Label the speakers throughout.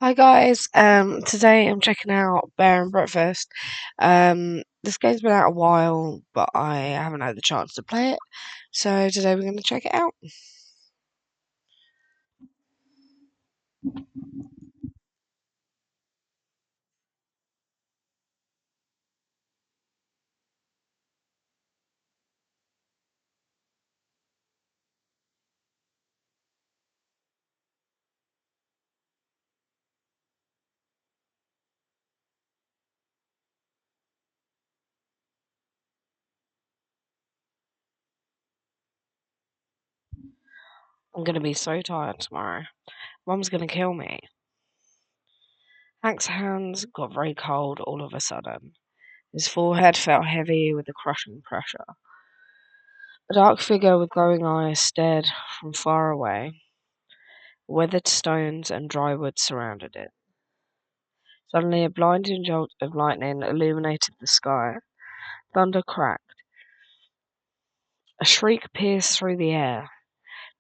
Speaker 1: Hi guys. Today I'm checking out Bear and Breakfast. This game's been out a while, but I haven't had the chance to play it. So today we're going to check it out. I'm going to be so tired tomorrow. Mum's going to kill me. Hank's hands got very cold all of a sudden. His forehead felt heavy with the crushing pressure. A dark figure with glowing eyes stared from far away. Weathered stones and dry wood surrounded it. Suddenly a blinding jolt of lightning illuminated the sky. Thunder cracked. A shriek pierced through the air.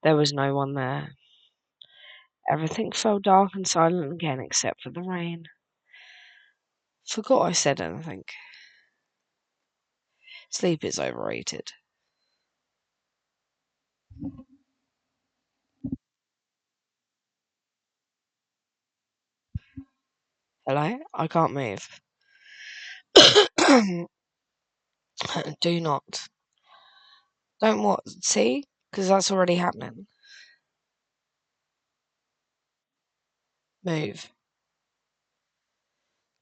Speaker 1: There was no one there. Everything fell dark and silent again except for the rain. Forgot I said anything. Sleep is overrated. Hello? I can't move. Do not. Don't what? See? Because that's already happening. Move.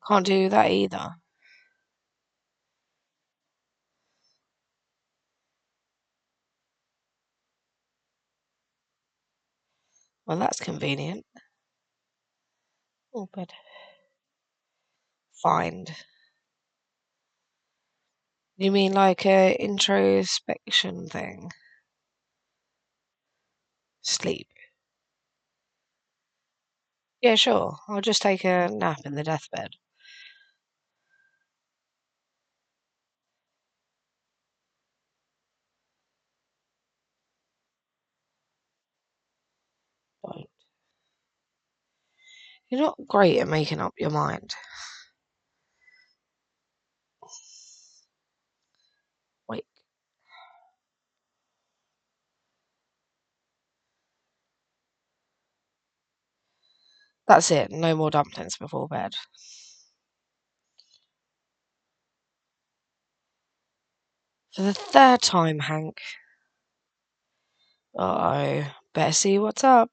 Speaker 1: Can't do that either. Well, that's convenient. Oh, but find. You mean like a introspection thing? Sleep. Yeah, sure. I'll just take a nap in the deathbed. Don't. You're not great at making up your mind. Wait. That's it. No more dumplings before bed. For the third time, Hank. Uh-oh. Better see what's up.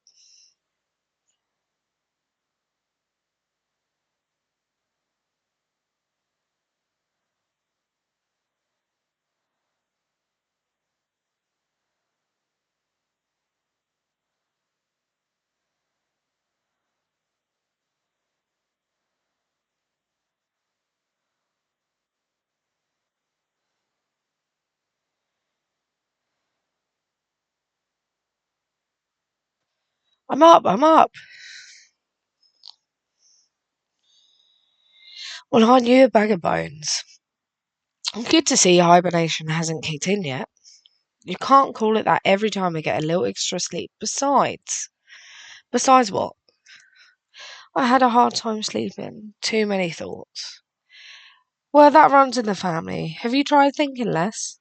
Speaker 1: I'm up. I'm up. Well, aren't you a bag of bones? Good to see hibernation hasn't kicked in yet. You can't call it that every time I get a little extra sleep. Besides what? I had a hard time sleeping. Too many thoughts. Well, that runs in the family. Have you tried thinking less?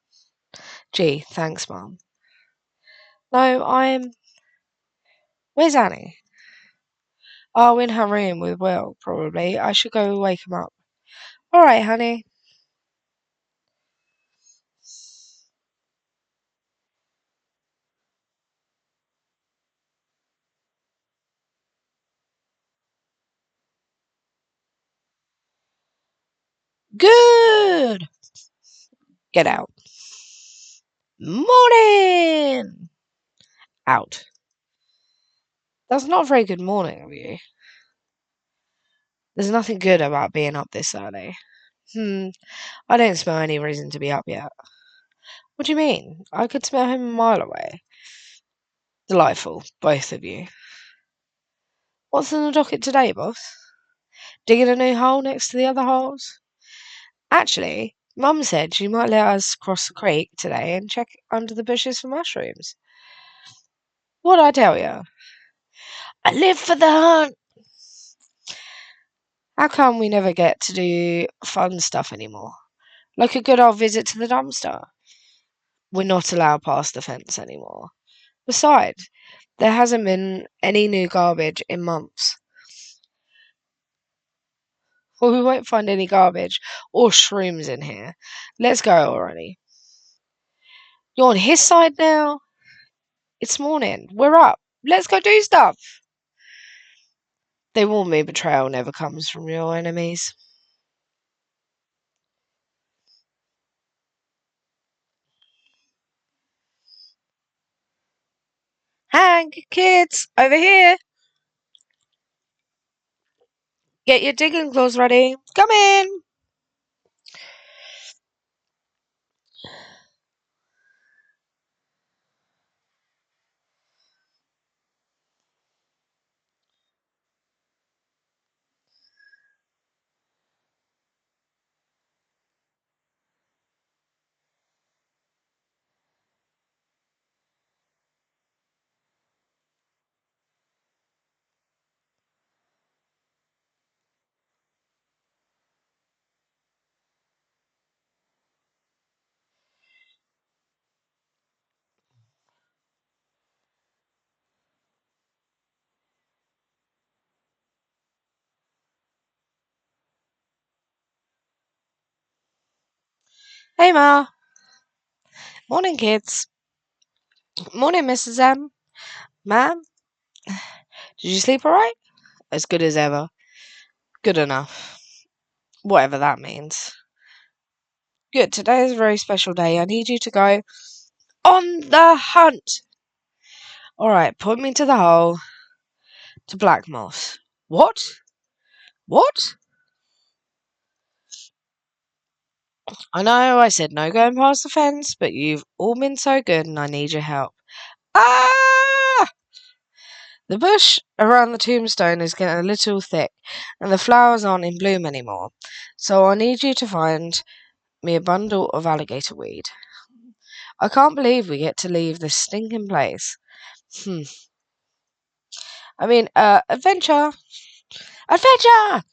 Speaker 1: Gee, thanks, Mum. No, I'm. Where's Annie? Oh, in her room with Will, probably. I should go wake him up. All right, honey. Good. Get out. Morning. Out. That's not a very good morning of you. There's nothing good about being up this early. I don't smell any reason to be up yet. What do you mean? I could smell him a mile away. Delightful, both of you. What's in the docket today, boss? Digging a new hole next to the other holes? Actually, Mum said she might let us cross the creek today and check under the bushes for mushrooms. What'd I tell you? I live for the hunt. How come we never get to do fun stuff anymore? Like a good old visit to the dumpster. We're not allowed past the fence anymore. Besides, there hasn't been any new garbage in months. Well, we won't find any garbage or shrooms in here. Let's go already. You're on his side now? It's morning. We're up. Let's go do stuff. They warn me betrayal never comes from your enemies. Hank, kids, over here. Get your digging claws ready. Come in. Hey, Ma. Morning, kids. Morning, Mrs. M. Ma'am, did you sleep alright? As good as ever. Good enough. Whatever that means. Good. Today is a very special day. I need you to go on the hunt. Alright, point me to the hole to Black Moss. What? What? I know I said no going past the fence, but you've all been so good and I need your help. Ah! The bush around the tombstone is getting a little thick, and the flowers aren't in bloom anymore. So I need you to find me a bundle of alligator weed. I can't believe we get to leave this stinking place. Hmm. Adventure! Adventure!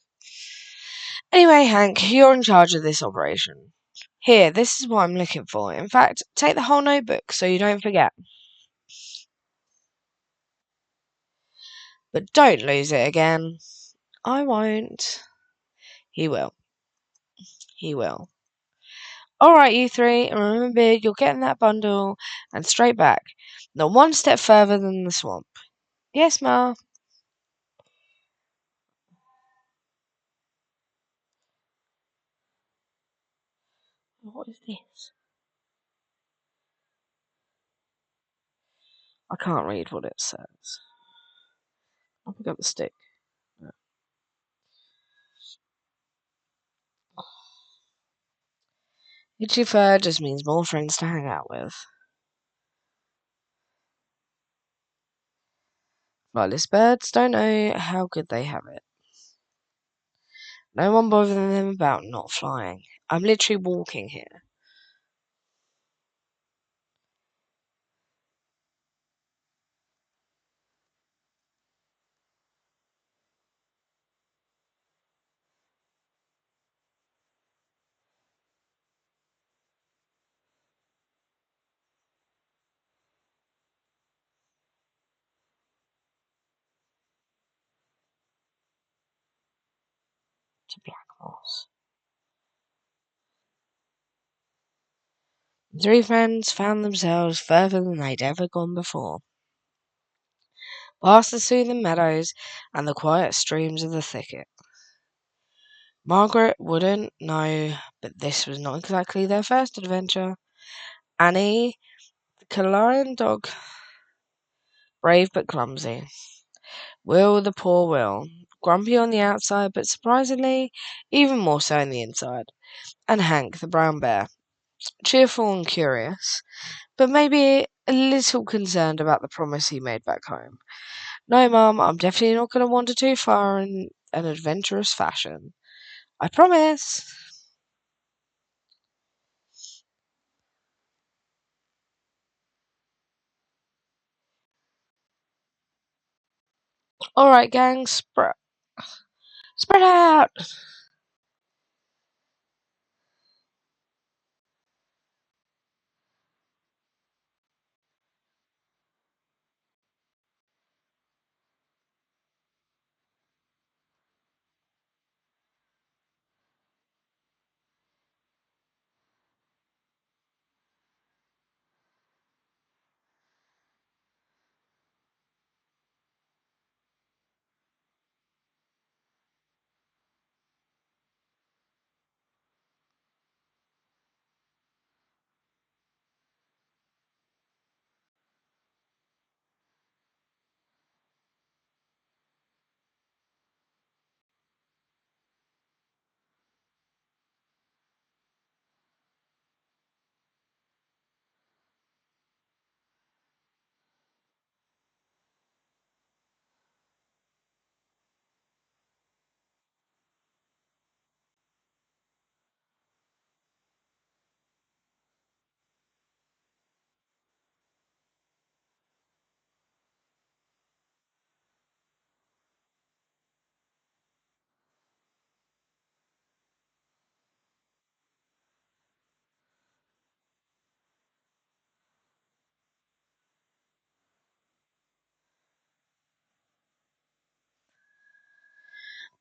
Speaker 1: Anyway, Hank, you're in charge of this operation. Here, this is what I'm looking for. In fact, take the whole notebook so you don't forget. But don't lose it again. I won't. He will. He will. Alright, you three, and remember you're getting that bundle and straight back. Not one step further than the swamp. Yes, Ma. What is this? I can't read what it says. I'll pick up the stick. No. Itchy fur just means more friends to hang out with. Flightless birds don't know how good they have it. No one bothering them about not flying. I'm literally walking here. To Black Moss. The three friends found themselves further than they'd ever gone before, past the soothing meadows and the quiet streams of the thicket. Margaret wouldn't know, but this was not exactly their first adventure. Annie, the Caroline dog, brave but clumsy. Will, the poor Will, grumpy on the outside, but surprisingly, even more so on the inside. And Hank, the brown bear, cheerful and curious, but maybe a little concerned about the promise he made back home. No, Mum, I'm definitely not going to wander too far in an adventurous fashion. I promise. Alright, gang, Spread out!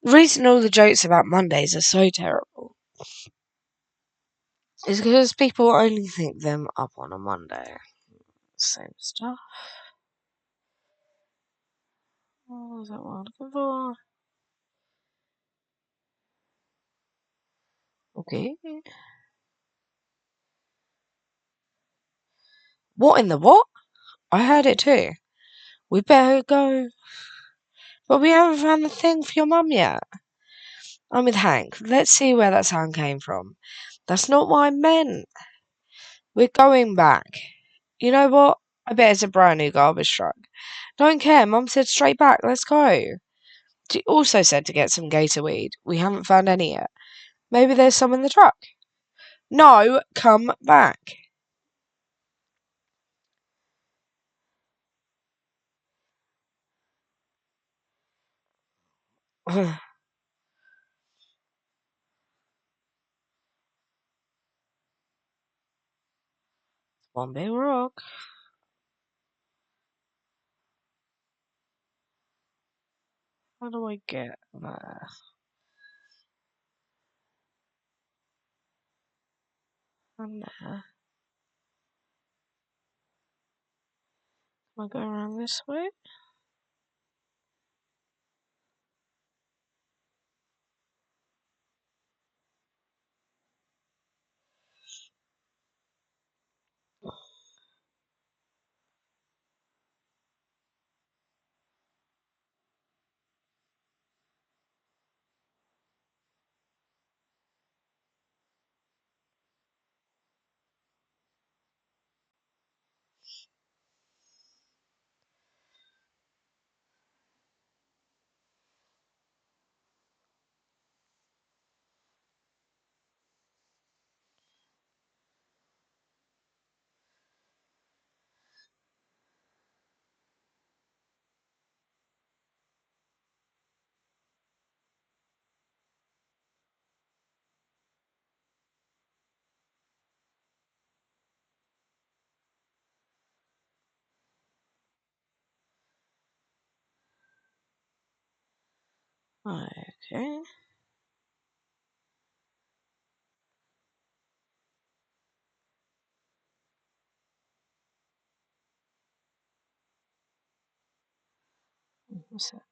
Speaker 1: The reason all the jokes about Mondays are so terrible is because people only think them up on a Monday. Same stuff. What was that one looking for? Okay. What in the what? I heard it too. We better go. But we haven't found the thing for your mum yet. I'm with Hank. Let's see where that sound came from. That's not what I meant. We're going back. You know what? I bet it's a brand new garbage truck. Don't care. Mum said straight back. Let's go. She also said to get some gator weed. We haven't found any yet. Maybe there's some in the truck. No, come back. One big rock. How do I get there? And there. Can I go around this way? Okay. What's that?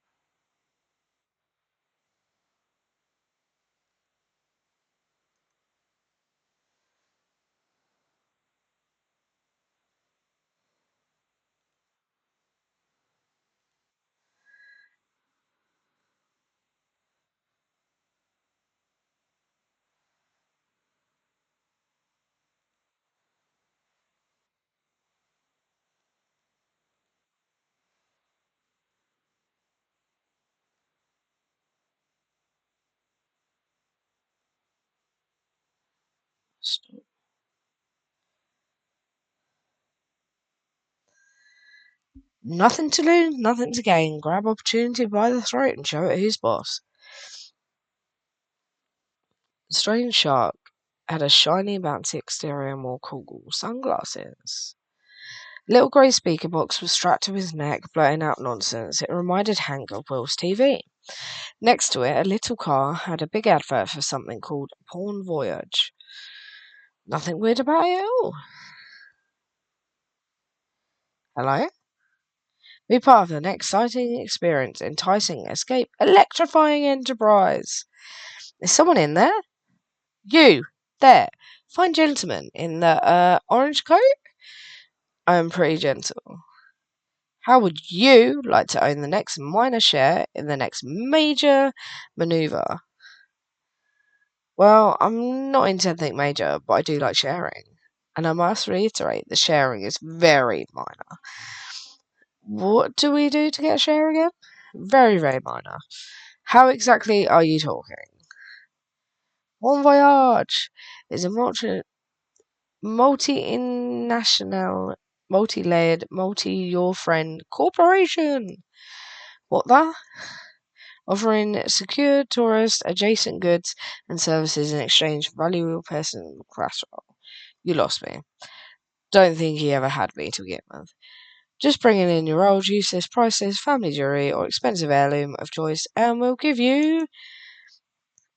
Speaker 1: Stop. Nothing to lose, nothing to gain. Grab opportunity by the throat and show it who's boss. The strange shark had a shiny, bouncy exterior and wore cool sunglasses. A little grey speaker box was strapped to his neck, blurting out nonsense. It reminded Hank of Will's TV. Next to it, a little car had a big advert for something called Porn Voyage. Nothing weird about it at all. Hello? Be part of an exciting experience, enticing escape, electrifying enterprise. Is someone in there? You! There! Fine gentleman in the orange coat? I am pretty gentle. How would you like to own the next minor share in the next major maneuver? Well, I'm not into anything major, but I do like sharing. And I must reiterate, the sharing is very minor. What do we do to get a share again? Very, very minor. How exactly are you talking? Bon Voyage is a multi-national, multi-layered, multi-your friend corporation. What the? Offering secure tourist adjacent goods and services in exchange for valuable personal collateral. You lost me. Don't think he ever had me to begin with. Just bring in your old, useless, priceless family jewelry or expensive heirloom of choice, and we'll give you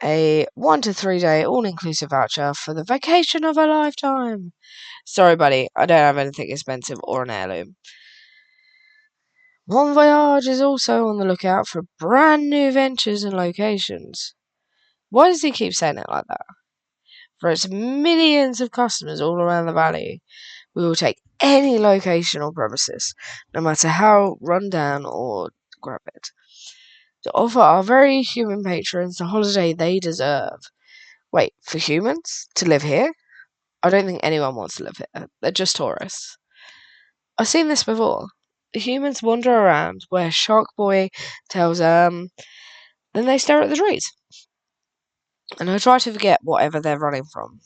Speaker 1: a 1 to 3 day all-inclusive voucher for the vacation of a lifetime. Sorry, buddy, I don't have anything expensive or an heirloom. Bon Voyage is also on the lookout for brand new ventures and locations. Why does he keep saying it like that? For its millions of customers all around the valley, we will take any location or premises, no matter how run down or decrepit, to offer our very human patrons the holiday they deserve. Wait, for humans? To live here? I don't think anyone wants to live here. They're just tourists. I've seen this before. The humans wander around where Shark Boy tells them, then they stare at the trees. And I try to forget whatever they're running from.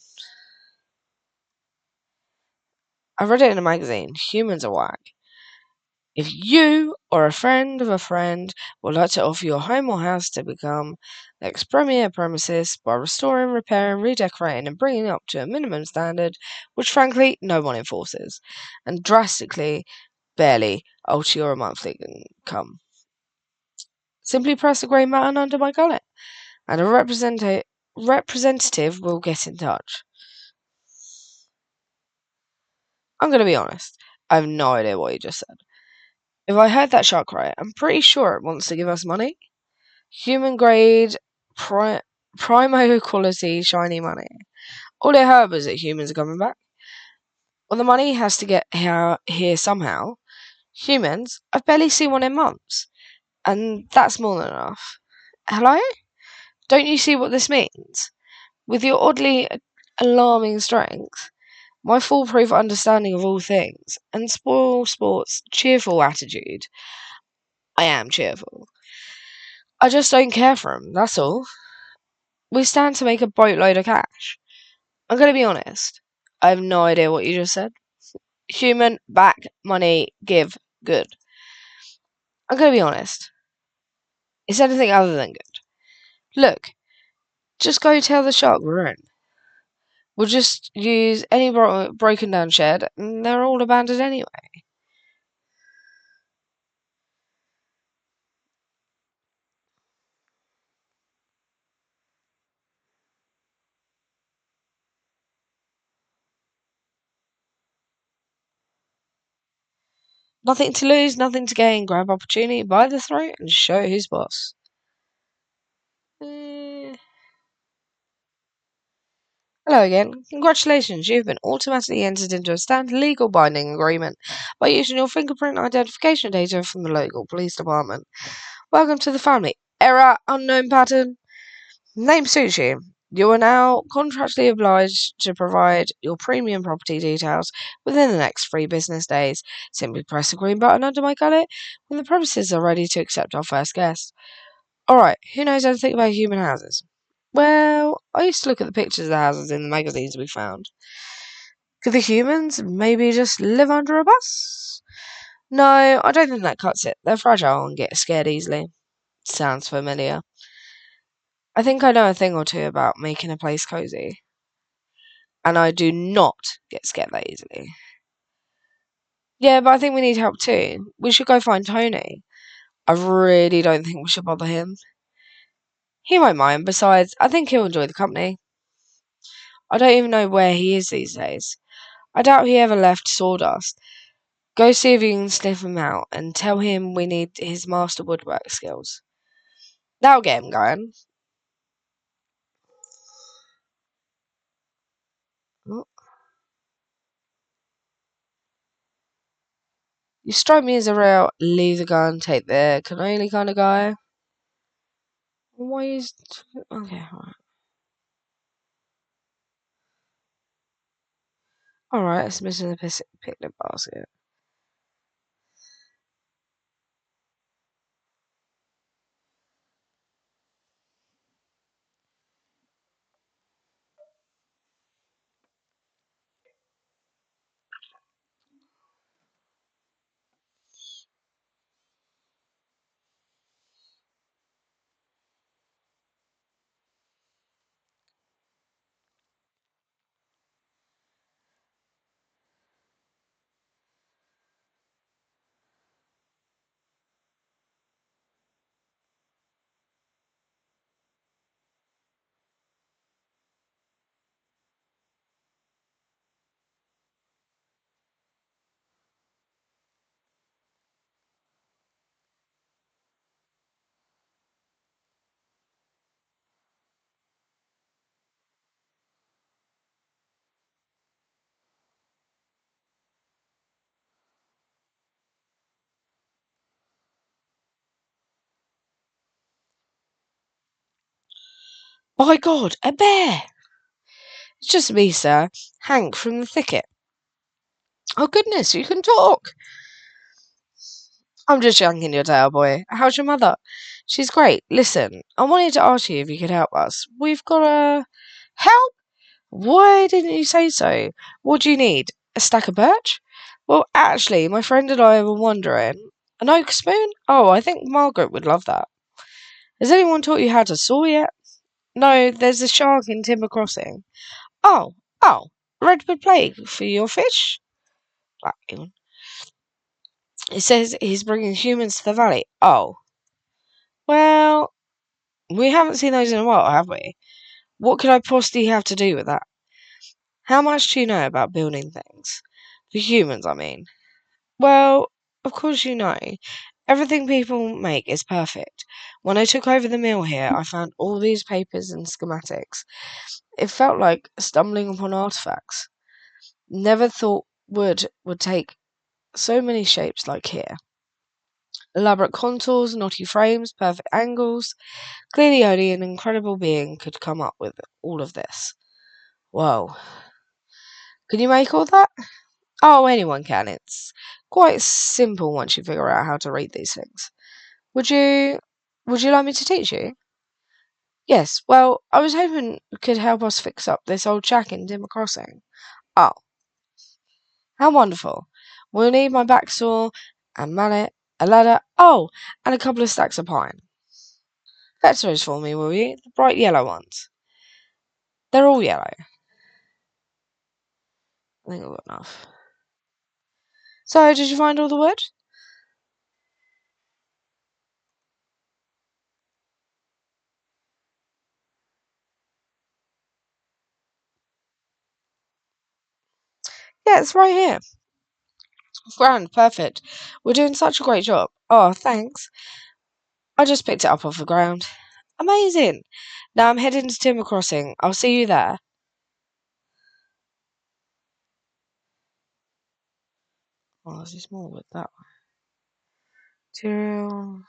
Speaker 1: I read it in a magazine. Humans are whack. If you or a friend of a friend would like to offer your home or house to become the next premier premises by restoring, repairing, redecorating, and bringing it up to a minimum standard, which frankly no one enforces, and drastically, barely alter your monthly income, simply press the grey button under my gullet, and a representative will get in touch. I'm going to be honest. I have no idea what you just said. If I heard that shark right, I'm pretty sure it wants to give us money. Human grade, primo quality, shiny money. All it heard was that humans are coming back. Well, the money has to get here somehow. Humans, I've barely seen one in months. And that's more than enough. Hello? Don't you see what this means? With your oddly alarming strength, my foolproof understanding of all things, and spoil sport's cheerful attitude, I am cheerful. I just don't care for him, that's all. We stand to make a boatload of cash. I'm going to be honest. I have no idea what you just said. Human, back, money, give, good. I'm going to be honest. It's anything other than good. Look, just go tell the shark we're in. We'll just use any broken down shed, and they're all abandoned anyway. Nothing to lose, nothing to gain. Grab opportunity by the throat and show who's boss. Eh. Hello again. Congratulations, you've been automatically entered into a standard legal binding agreement by using your fingerprint identification data from the local police department. Welcome to the family. Error, unknown pattern. Name suits you. You are now contractually obliged to provide your premium property details within the next 3 business days. Simply press the green button under my gullet when the premises are ready to accept our first guest. Alright, who knows anything about human houses? Well, I used to look at the pictures of the houses in the magazines we found. Could the humans maybe just live under a bus? No, I don't think that cuts it. They're fragile and get scared easily. Sounds familiar. I think I know a thing or two about making a place cozy, and I do not get scared that easily. Yeah, but I think we need help too. We should go find Tony. I really don't think we should bother him. He won't mind. Besides, I think he'll enjoy the company. I don't even know where he is these days. I doubt he ever left Sawdust. Go see if you can sniff him out and tell him we need his master woodwork skills. That'll get him going. Oh, you strike me as a real leave the gun, take the cannoli kind of guy. Why is. Okay, alright. Alright, it's missing the picnic basket. My God, a bear! It's just me, sir. Hank from the thicket. Oh, goodness, you can talk! I'm just yanking your tail, boy. How's your mother? She's great. Listen, I wanted to ask you if you could help us. We've got a. Help? Why didn't you say so? What do you need? A stack of birch? Well, actually, my friend and I were wondering. An oak spoon? Oh, I think Margaret would love that. Has anyone taught you how to saw yet? No, there's a shark in Timber Crossing. Oh, oh, redwood plague for your fish? Black Ewan. It says he's bringing humans to the valley. Oh, well, we haven't seen those in a while, have we? What could I possibly have to do with that? How much do you know about building things? For humans, I mean. Well, of course you know. Everything people make is perfect. When I took over the mill here, I found all these papers and schematics. It felt like stumbling upon artifacts. Never thought wood would take so many shapes like here. Elaborate contours, knotty frames, perfect angles. Clearly only an incredible being could come up with all of this. Whoa. Can you make all that? Oh, anyone can. It's quite simple once you figure out how to read these things. Would you would you like me to teach you? Yes, well, I was hoping you could help us fix up this old shack in Dimmer Crossing. Oh, how wonderful. We'll need my back saw, a mallet, a ladder, oh, and a couple of stacks of pine. Fetch those for me, will you? The bright yellow ones. They're all yellow. I think I've got enough. So, did you find all the wood? Yeah, it's right here. Grand, perfect. We're doing such a great job. Oh, thanks. I just picked it up off the ground. Amazing. Now I'm heading to Timber Crossing. I'll see you there. Oh, there's this more with that one. Materials.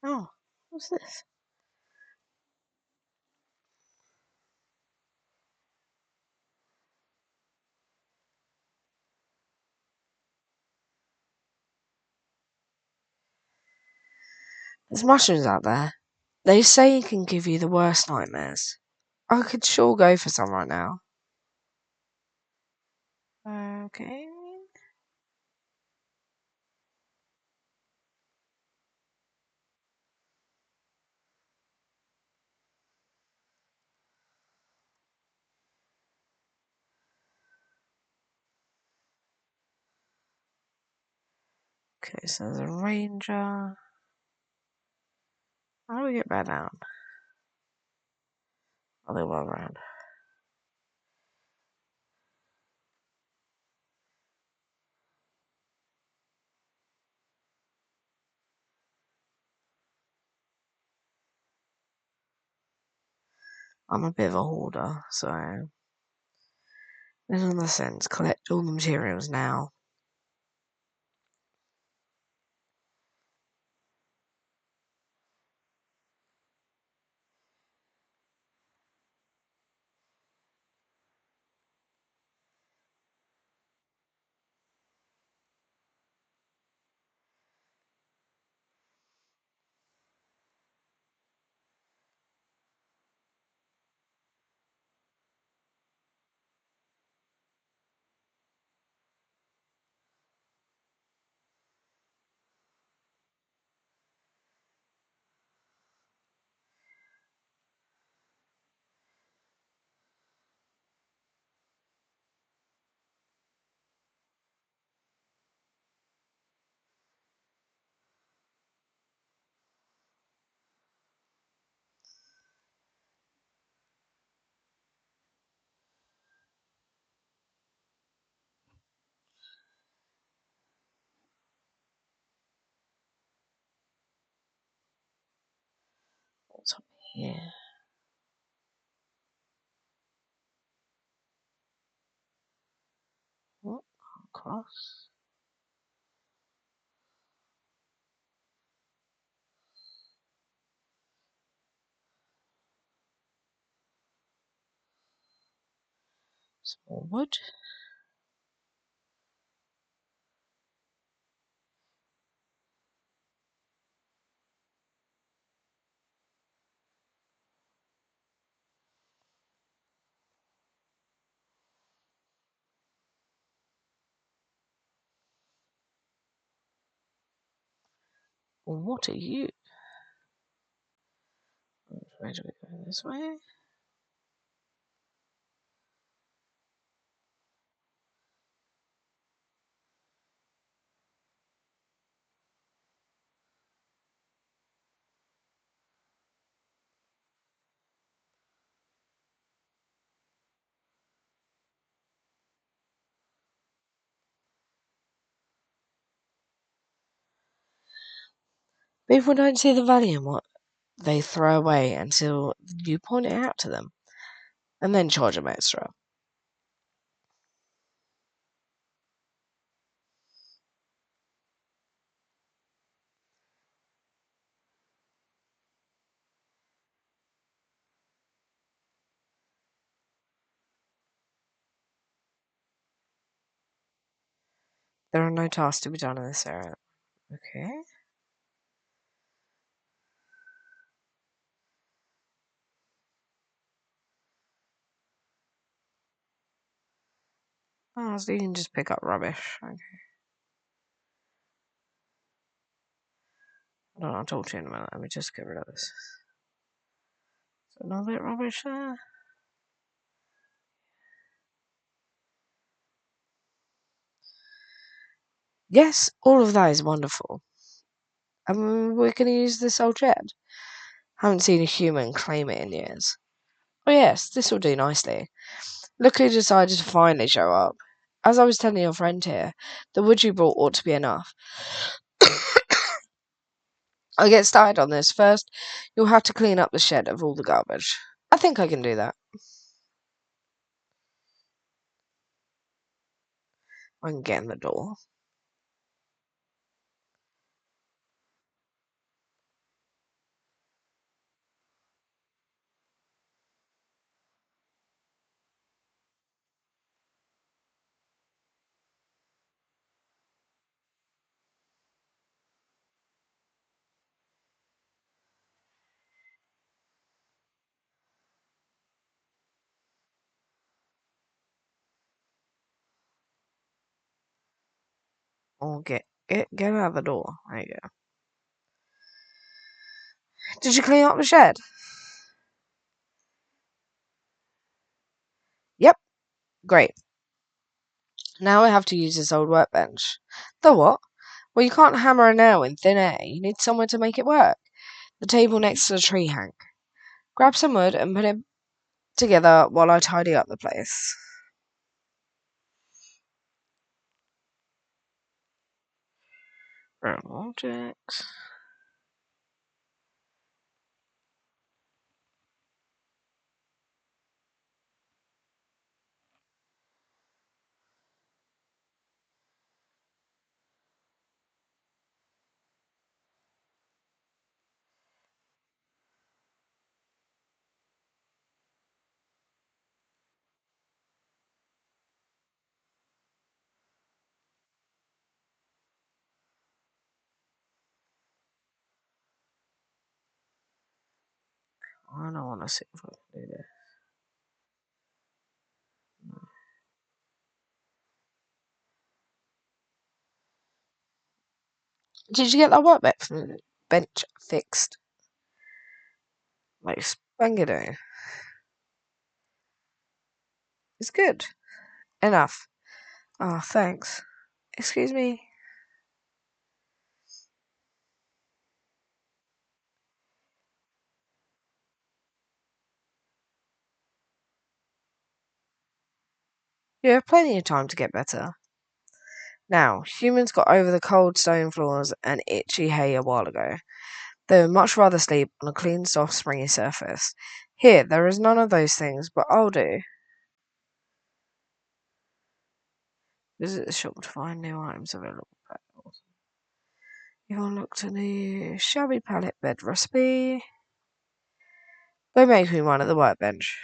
Speaker 1: Oh, what's this? There's mushrooms out there. They say it can give you the worst nightmares. I could sure go for some right now. Okay. Okay, so there's a ranger. How do we get back down? Other way around. I'm a bit of a hoarder, so in the sense, collect all the materials now. What's up here? What? Cross? Small wood? What are you? Where do we go? This way? People don't see the value in what they throw away until you point it out to them, and then charge them extra. There are no tasks to be done in this area. Okay. Oh, so you can just pick up rubbish. Okay. I don't know, I'll talk to you in a minute. Let me just get rid of this. So another bit of rubbish there. Yes, all of that is wonderful. And we're going to use this old shed. Haven't seen a human claim it in years. Oh yes, this will do nicely. Look who decided to finally show up. As I was telling your friend here, the wood you brought ought to be enough. I'll get started on this. First, you'll have to clean up the shed of all the garbage. I think I can do that. I can get in the door. Oh, get out of the door. There you go. Did you clean up the shed? Yep. Great. Now I have to use this old workbench. The what? Well, you can't hammer a nail in thin air. You need somewhere to make it work. The table next to the tree, Hank. Grab some wood and put it together while I tidy up the place. Random objects. I don't want to see if I can do this. Did you get that workbench fixed? Like Spangado. It's good. Enough. Oh, thanks. Excuse me. You have plenty of time to get better. Now, humans got over the cold stone floors and itchy hay a while ago. They would much rather sleep on a clean, soft, springy surface. Here, there is none of those things, but I'll do. Visit the shop to find new items available. You want to look to the shabby pallet bed recipe? Go make me one at the workbench.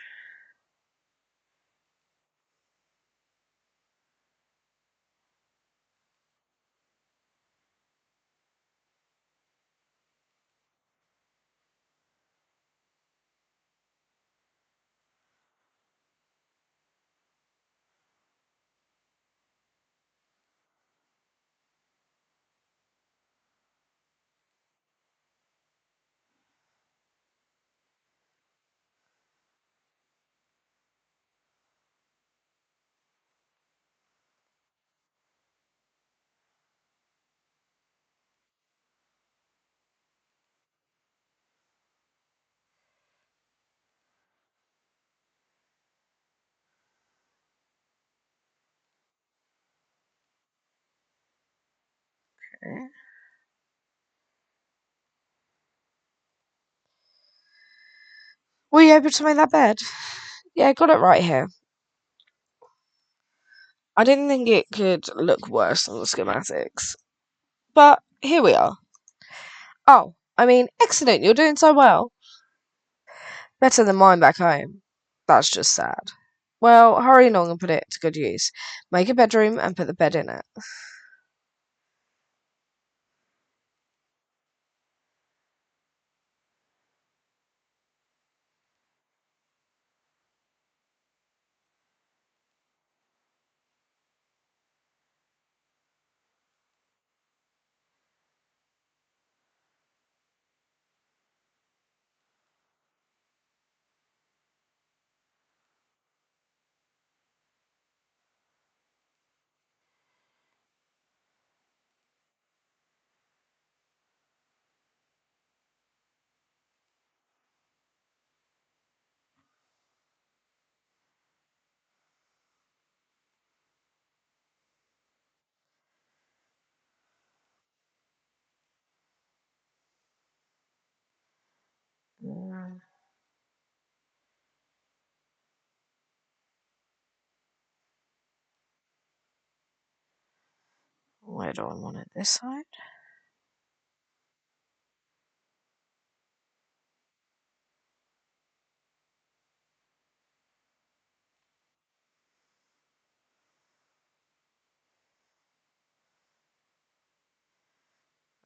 Speaker 1: Okay. Were you able to make that bed? Yeah, I got it right here. I didn't think it could look worse than the schematics. But here we are. Oh, I mean, excellent, you're doing so well. Better than mine back home. That's just sad. Well, hurry along and put it to good use. Make a bedroom and put the bed in it. Mm, where do I want it? This side?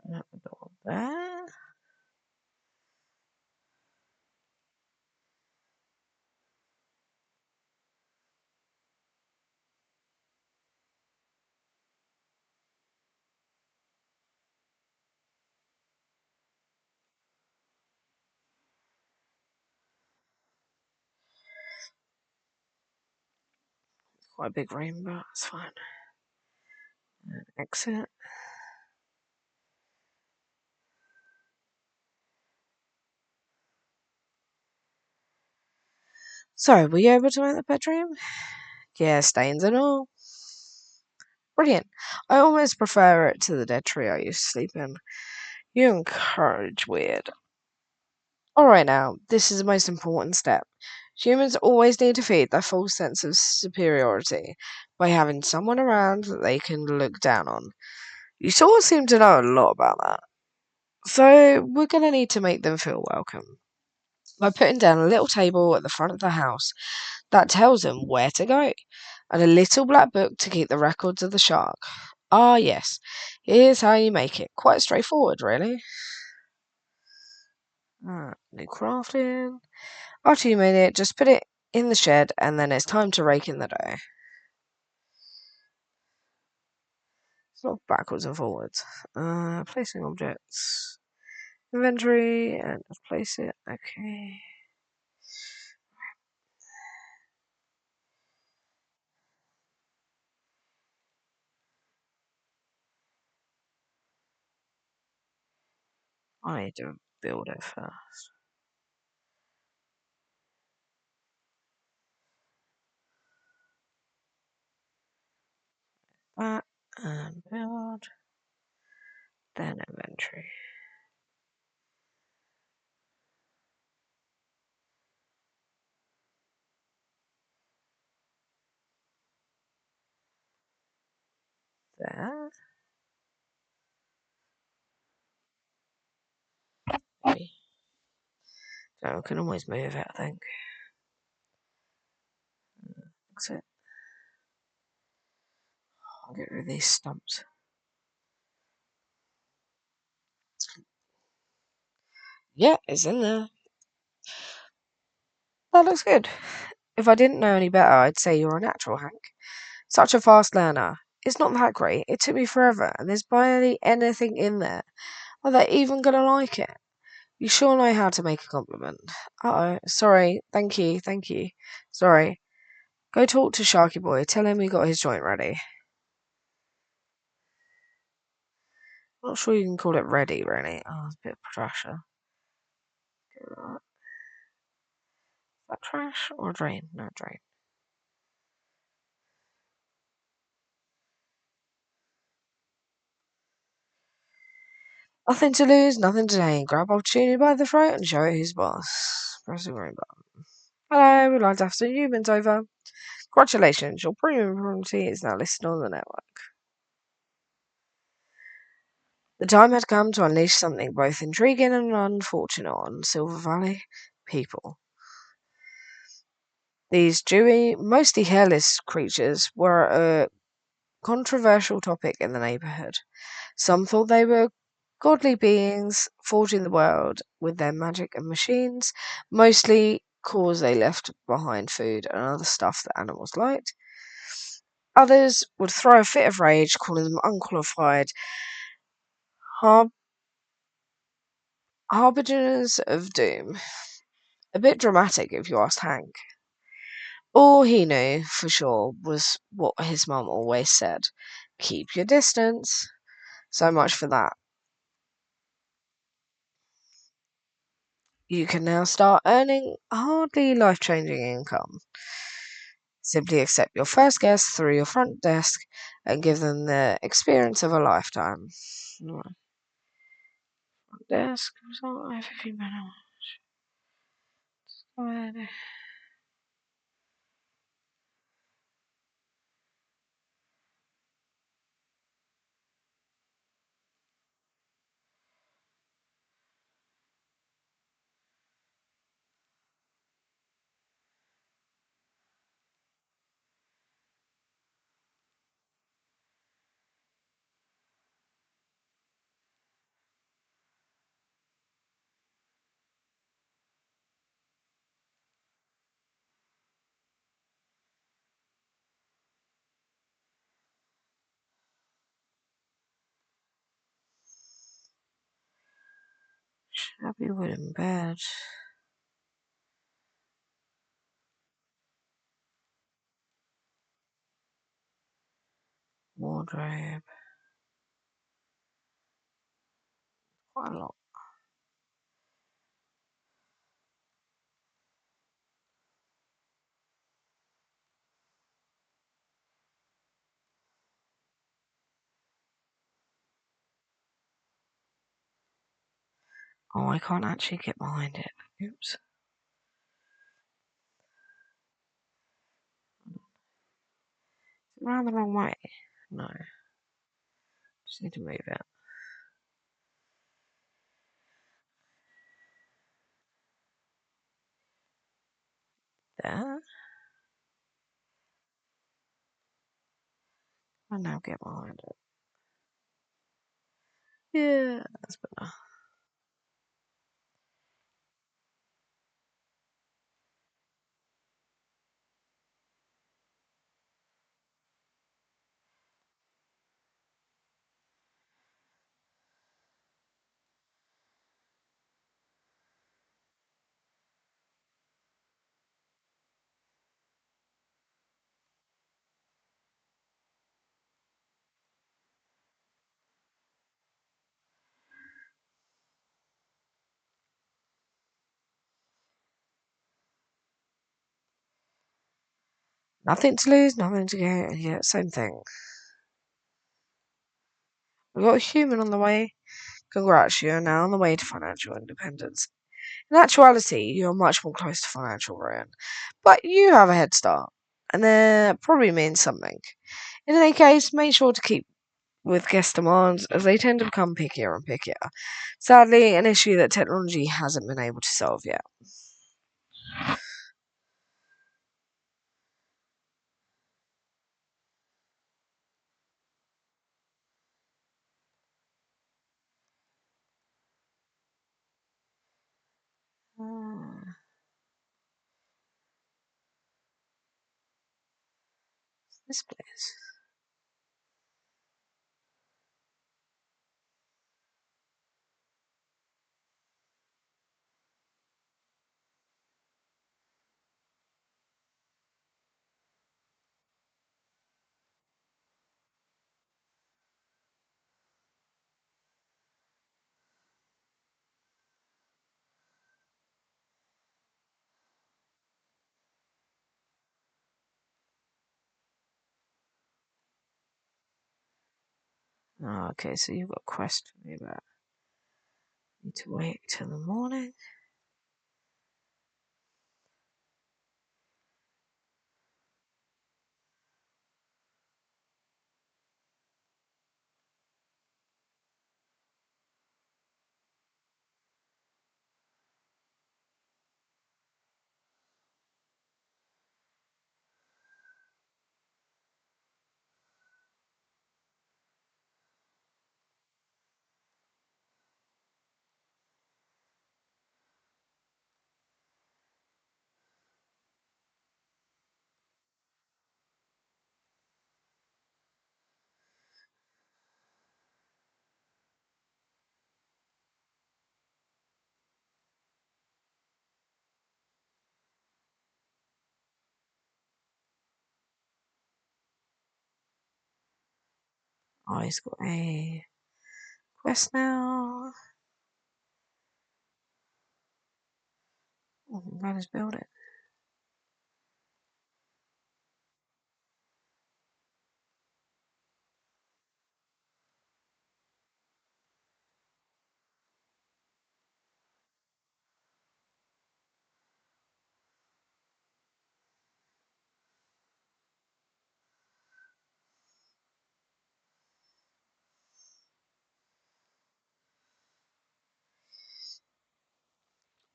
Speaker 1: That door there. quite a big room, but it's fine. And exit. So, were you able to make the bedroom? Yeah, stains and all. Brilliant. I almost prefer it to the dead tree I used to sleep in. You encourage weird. Alright now, this is the most important step. Humans always need to feed their false sense of superiority by having someone around that they can look down on. You sort of seem to know a lot about that. So, we're going to need to make them feel welcome by putting down a little table at the front of the house that tells them where to go, and a little black book to keep the records of the shark. Ah, yes, here's how you make it. Quite straightforward, really. New crafting. After you made it, just put it in the shed, and then it's time to rake in the dough. Sort of backwards and forwards. Placing objects. Inventory, and just place it. Okay. I need to build it first. That, and build. Then inventory. There. Wait. So I can always move it, I think. Exit. I'll get rid of these stumps. Yeah, it's in there. That looks good. If I didn't know any better, I'd say you're a natural, Hank. Such a fast learner. It's not that great. It took me forever, and there's barely anything in there. Are they even gonna like it? You sure know how to make a compliment. Uh-oh. Sorry. Thank you. Thank you. Sorry. Go talk to Sharky Boy. Tell him we got his joint ready. Not sure you can call it ready, really. Oh, it's a bit of pressure. Is that trash or drain? No, drain. Nothing to lose, nothing to gain. Grab opportunity by the throat and show it who's boss. Press the green button. Hello, we'd like to have some humans over. Congratulations, your premium property is now listed on the network. The time had come to unleash something both intriguing and unfortunate on Silver Valley people. These dewy, mostly hairless creatures were a controversial topic in the neighborhood. Some thought they were godly beings forging the world with their magic and machines, mostly cause they left behind food and other stuff that animals liked. Others would throw a fit of rage, calling them unqualified har- harbingers of doom. A bit dramatic, if you asked Hank. All he knew for sure was what his mum always said: keep your distance. So much for that. You can now start earning hardly life changing income. Simply accept your first guest through your front desk and give them the experience of a lifetime. Front desk, result, 15 minutes. Shabby wooden bed. Wardrobe. Quite a lot. Oh, I can't actually get behind it. Oops. Around the wrong way. No. Just need to move it. There. And now get behind it. Yeah, that's better. Nothing to lose, nothing to gain. Yeah, same thing. We've got a human on the way. Congrats, you're now on the way to financial independence. In actuality, you're much more close to financial ruin. But you have a head start. And that probably means something. In any case, make sure to keep with guest demands, as they tend to become pickier and pickier. Sadly, an issue that technology hasn't been able to solve yet. Ah, this place. Oh, okay, so you've got a quest for me, but need to wait till the morning. Oh, he's got a quest now. Oh, I'm going to build it.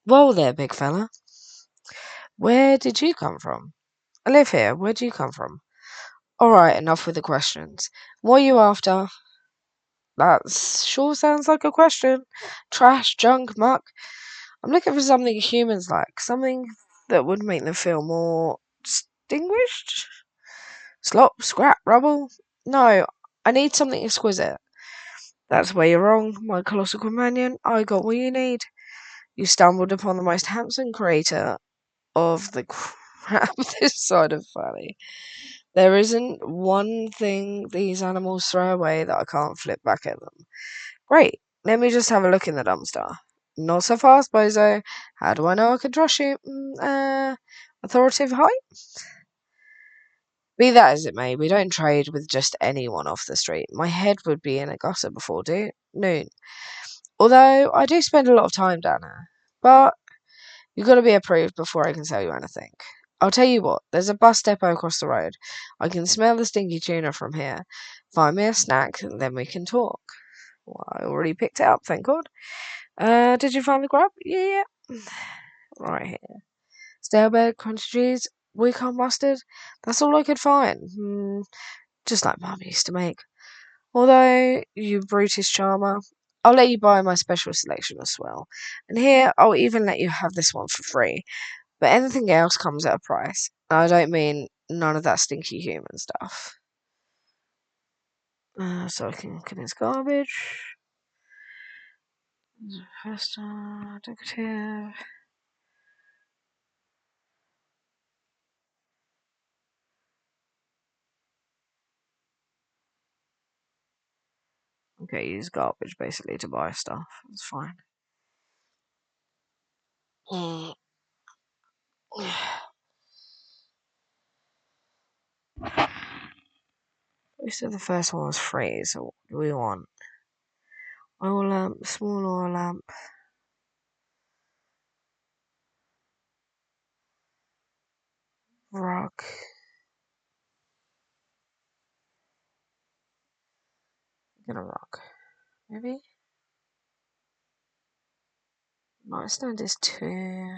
Speaker 1: Whoa there, big fella. Where did you come from? I live here. Where do you come from? Alright, enough with the questions. What are you after? That sure sounds like a question. Trash, junk, muck. I'm looking for something humans like. Something that would make them feel more distinguished? Slop, scrap, rubble? No, I need something exquisite. That's where you're wrong, my colossal companion. I got what you need. You stumbled upon the most handsome creator of the crap this side of the valley. There isn't one thing these animals throw away that I can't flip back at them. Great. Let me just have a look in the dumpster. Not so fast, Bozo. How do I know I can trust you? Authoritative height? Be that as it may, we don't trade with just anyone off the street. My head would be in a gutter before noon. Although I do spend a lot of time down there. But you've got to be approved before I can sell you anything. I'll tell you what, there's a bus depot across the road. I can smell the stinky tuna from here. Find me a snack, and then we can talk. Well, I already picked it up, thank God. Did you find the grub? Yeah. Right here. Stale bread, crunchy cheese, weak on mustard. That's all I could find. Just like Mum used to make. Although, you brutish charmer, I'll let you buy my special selection as well. And here, I'll even let you have this one for free. But anything else comes at a price. I don't mean none of that stinky human stuff. So I can look in his garbage. First, decorative. Okay, use garbage basically to buy stuff. That's fine. Mm. We said the first one was free, so what do we want? Oil lamp, small oil lamp, rug. Get a rug. Maybe? Nightstand is two.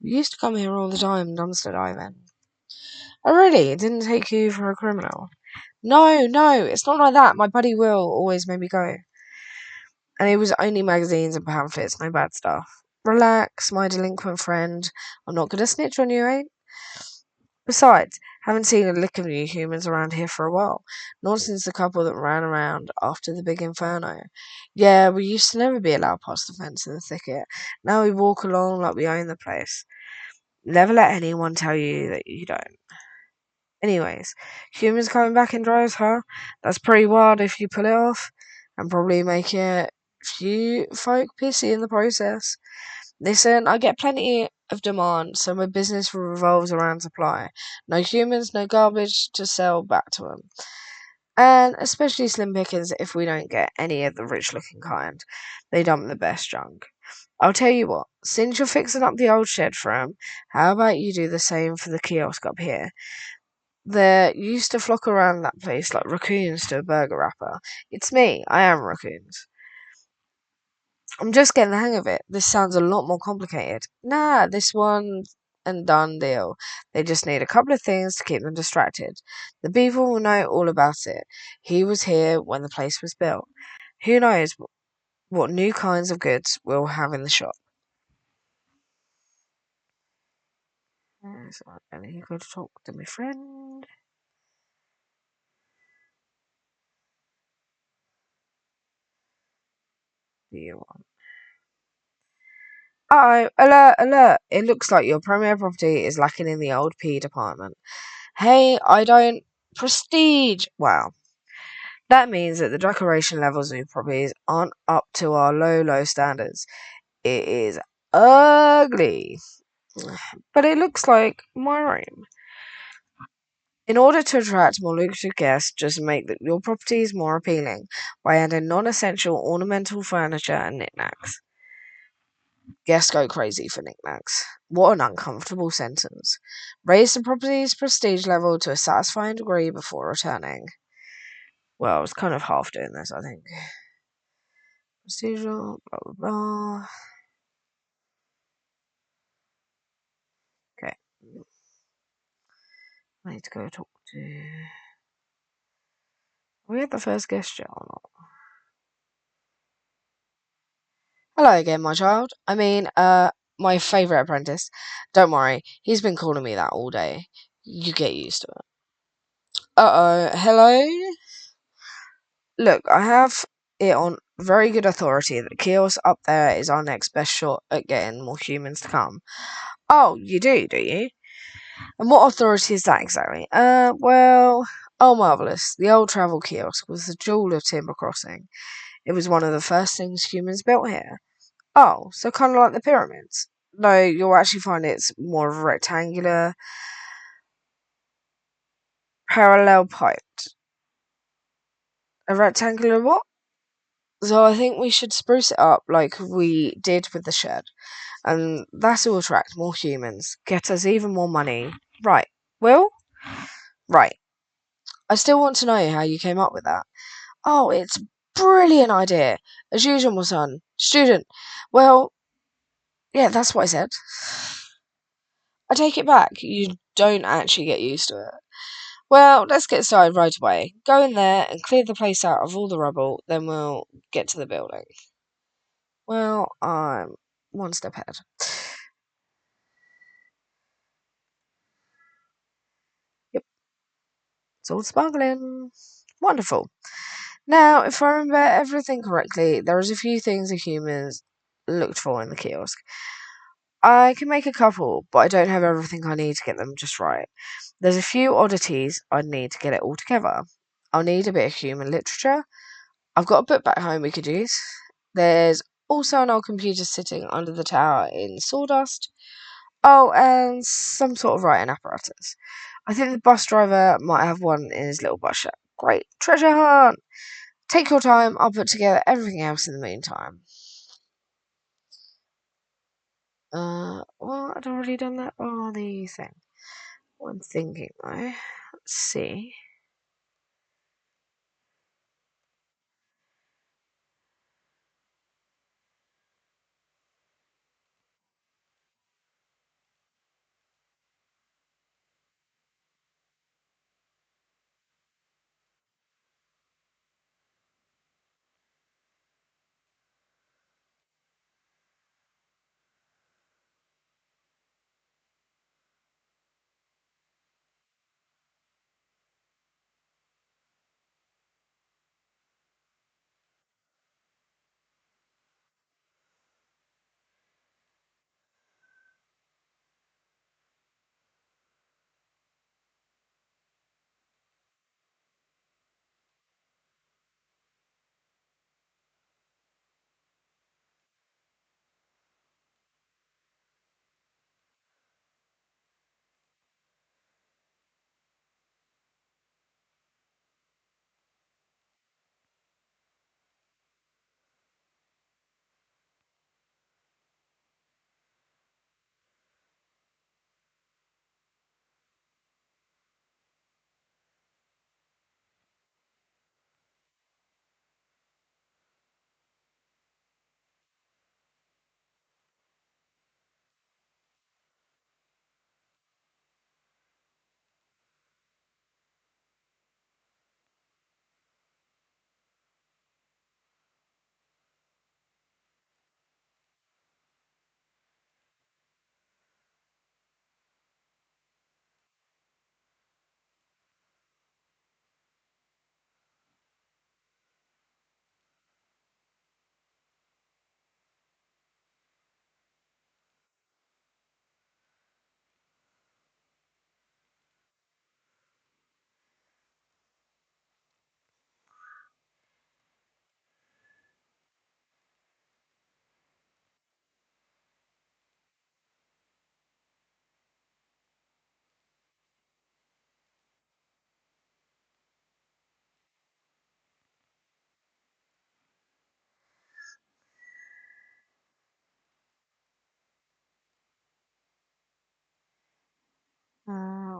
Speaker 1: You used to come here all the time, dumpster diving. Oh, really? It didn't take you for a criminal? No, no, it's not like that. My buddy Will always made me go. And it was only magazines and pamphlets, no bad stuff. Relax, my delinquent friend. I'm not gonna snitch on you, eh? Besides, haven't seen a lick of you humans around here for a while. Not since the couple that ran around after the big inferno. Yeah, we used to never be allowed past the fence in the thicket. Now we walk along like we own the place. Never let anyone tell you that you don't. Anyways, humans coming back in droves, huh? That's pretty wild if you pull it off, and probably make it few folk pissy in the process. Listen, I get plenty of demand, so my business revolves around supply. No humans, no garbage to sell back to them. And especially slim pickings if we don't get any of the rich looking kind. They dump the best junk. I'll tell you what, since you're fixing up the old shed for 'em, how about you do the same for the kiosk up here? They used to flock around that place like raccoons to a burger wrapper. It's me, I am raccoons. I'm just getting the hang of it. This sounds a lot more complicated. Nah, this one and done deal. They just need a couple of things to keep them distracted. The beaver will know all about it. He was here when the place was built. Who knows what new kinds of goods we'll have in the shop. So I need to go to talk to my friend. Do you want? Oh, alert, alert. It looks like your premier property is lacking in the old P department. Hey, I don't. Prestige! Wow. That means that the decoration levels of your properties aren't up to our low, low standards. It is ugly. But it looks like my room. In order to attract more lucrative guests, just make your properties more appealing by adding non essential ornamental furniture and knickknacks. Guests go crazy for knickknacks. What an uncomfortable sentence. Raise the property's prestige level to a satisfying degree before returning. Well, I was kind of half doing this, I think. Prestige, blah, blah, blah. Okay. I need to go talk to. Are we had the first guest yet or not? Hello again, my child. My favourite apprentice. Don't worry, he's been calling me that all day. You get used to it. Hello? Look, I have it on very good authority that the kiosk up there is our next best shot at getting more humans to come. Oh, you do you? And what authority is that exactly? Oh, marvellous. The old travel kiosk was the jewel of Timber Crossing. It was one of the first things humans built here. Oh, so kind of like the pyramids. No, you'll actually find it's more of a rectangular, parallel piped. A rectangular what? So I think we should spruce it up like we did with the shed. And that'll attract more humans, get us even more money. Right. Will? Right. I still want to know how you came up with that. Oh, it's a brilliant idea. As usual, my son. Student. Well, yeah, that's what I said. I take it back. You don't actually get used to it. Well, let's get started right away. Go in there and clear the place out of all the rubble, then we'll get to the building. Well, I'm one step ahead. Yep, it's all sparkling. Wonderful. Now, if I remember everything correctly, there is a few things the humans looked for in the kiosk. I can make a couple, but I don't have everything I need to get them just right. There's a few oddities I'd need to get it all together. I'll need a bit of human literature. I've got a book back home we could use. There's also an old computer sitting under the tower in sawdust. Oh, and some sort of writing apparatus. I think the bus driver might have one in his little bus shed. Great. Treasure hunt! Take your time, I'll put together everything else in the meantime. Well, I'd already done that on the thing. What I'm thinking though, let's see.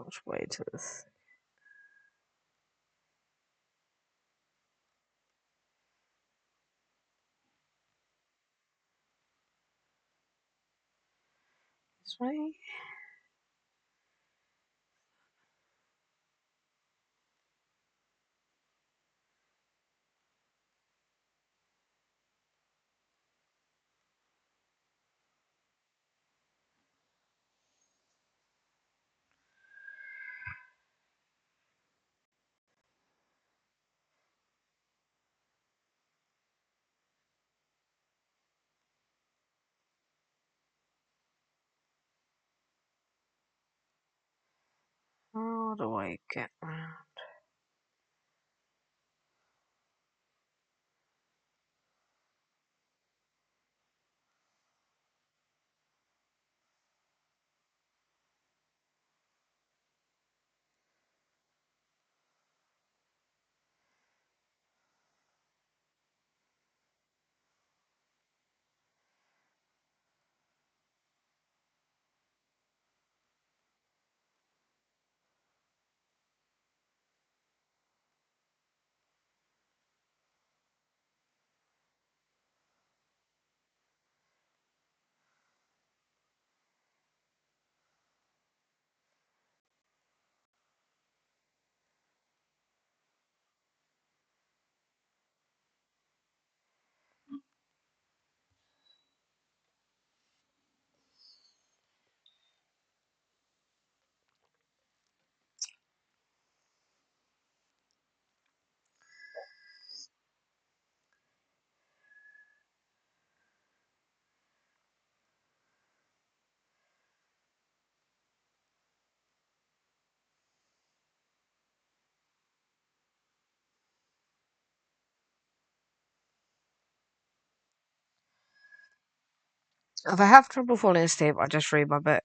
Speaker 1: Which way to this? This way? How do I get round? If I have trouble falling asleep, I just read my book.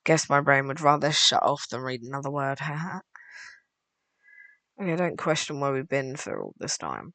Speaker 1: Guess my brain would rather shut off than read another word. Haha. Okay, don't question where we've been for all this time.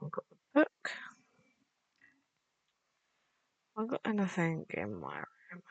Speaker 1: I've got the book. I've got anything in my room.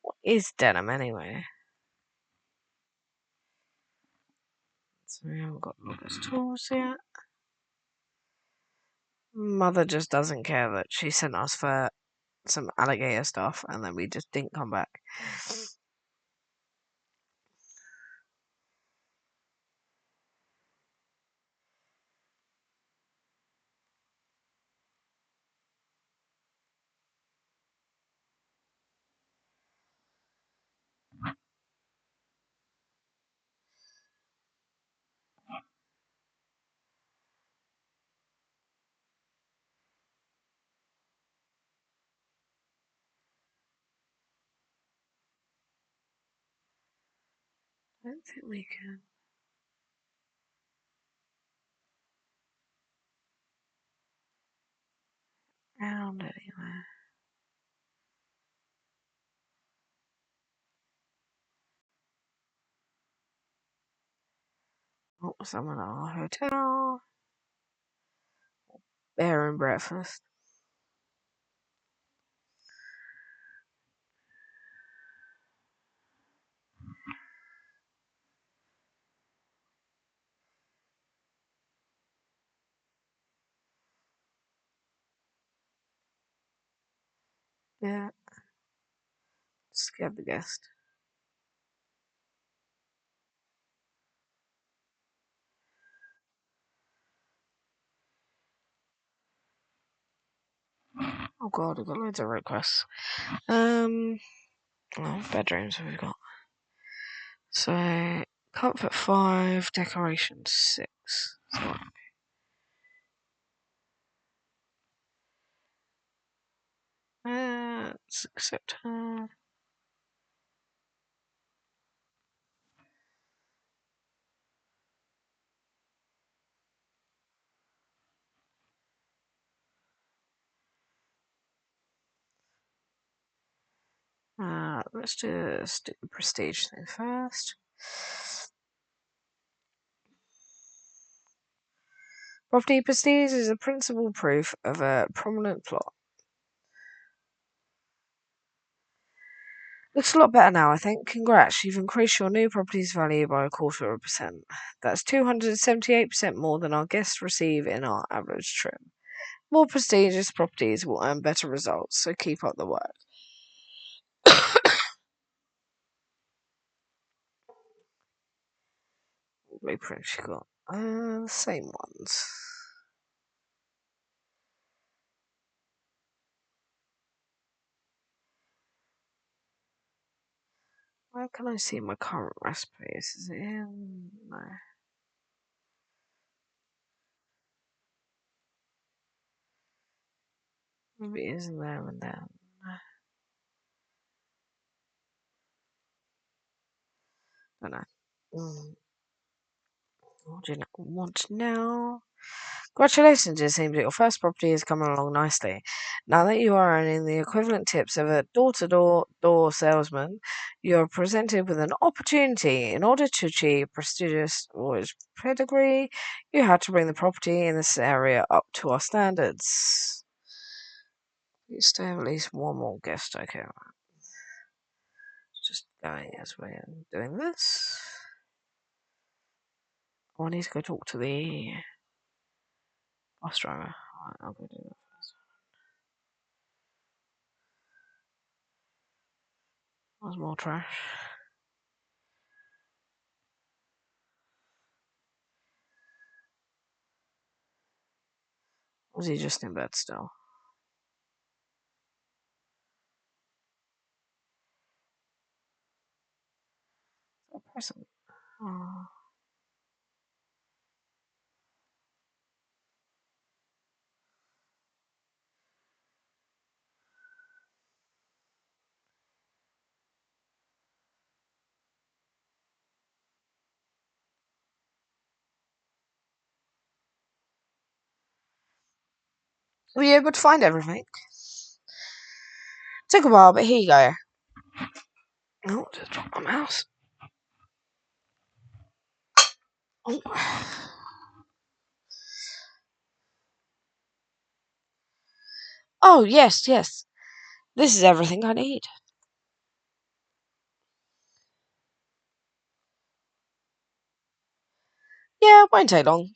Speaker 1: What is denim anyway? So we haven't got all those tools yet. Mother just doesn't care that she sent us for some alligator stuff and then we just didn't come back. I don't think we can round anywhere. Oh, someone at our hotel. Bear and breakfast. Yeah. Scared the guest. Oh god, we've got loads of requests. Bedrooms have we got? So, comfort 5, decoration 6. So, let's accept her. Let's just do the prestige thing first. Property prestige is a principal proof of a prominent plot. Looks a lot better now, I think. Congrats, you've increased your new property's value by 0.25%. That's 278% more than our guests receive in our average trim. More prestigious properties will earn better results, so keep up the work. Blueprints you got? Same ones. Where can I see my current recipes? Is it in? No. Maybe it isn't there and then. Don't know. What do you want now? Congratulations, it seems that your first property is coming along nicely. Now that you are earning the equivalent tips of a door-to-door salesman, you are presented with an opportunity. In order to achieve prestigious voyage pedigree, you have to bring the property in this area up to our standards. You stay have at least one more guest, okay. Just going as we're doing this. I need to go talk to the bus driver. Alright, I'll go do that first. There's more trash. Was he just in bed still? A present. Oh. Were you able to find everything? Took a while, but here you go. Oh, just dropped my mouse. Oh. Oh, yes, yes. This is everything I need. Yeah, won't take long.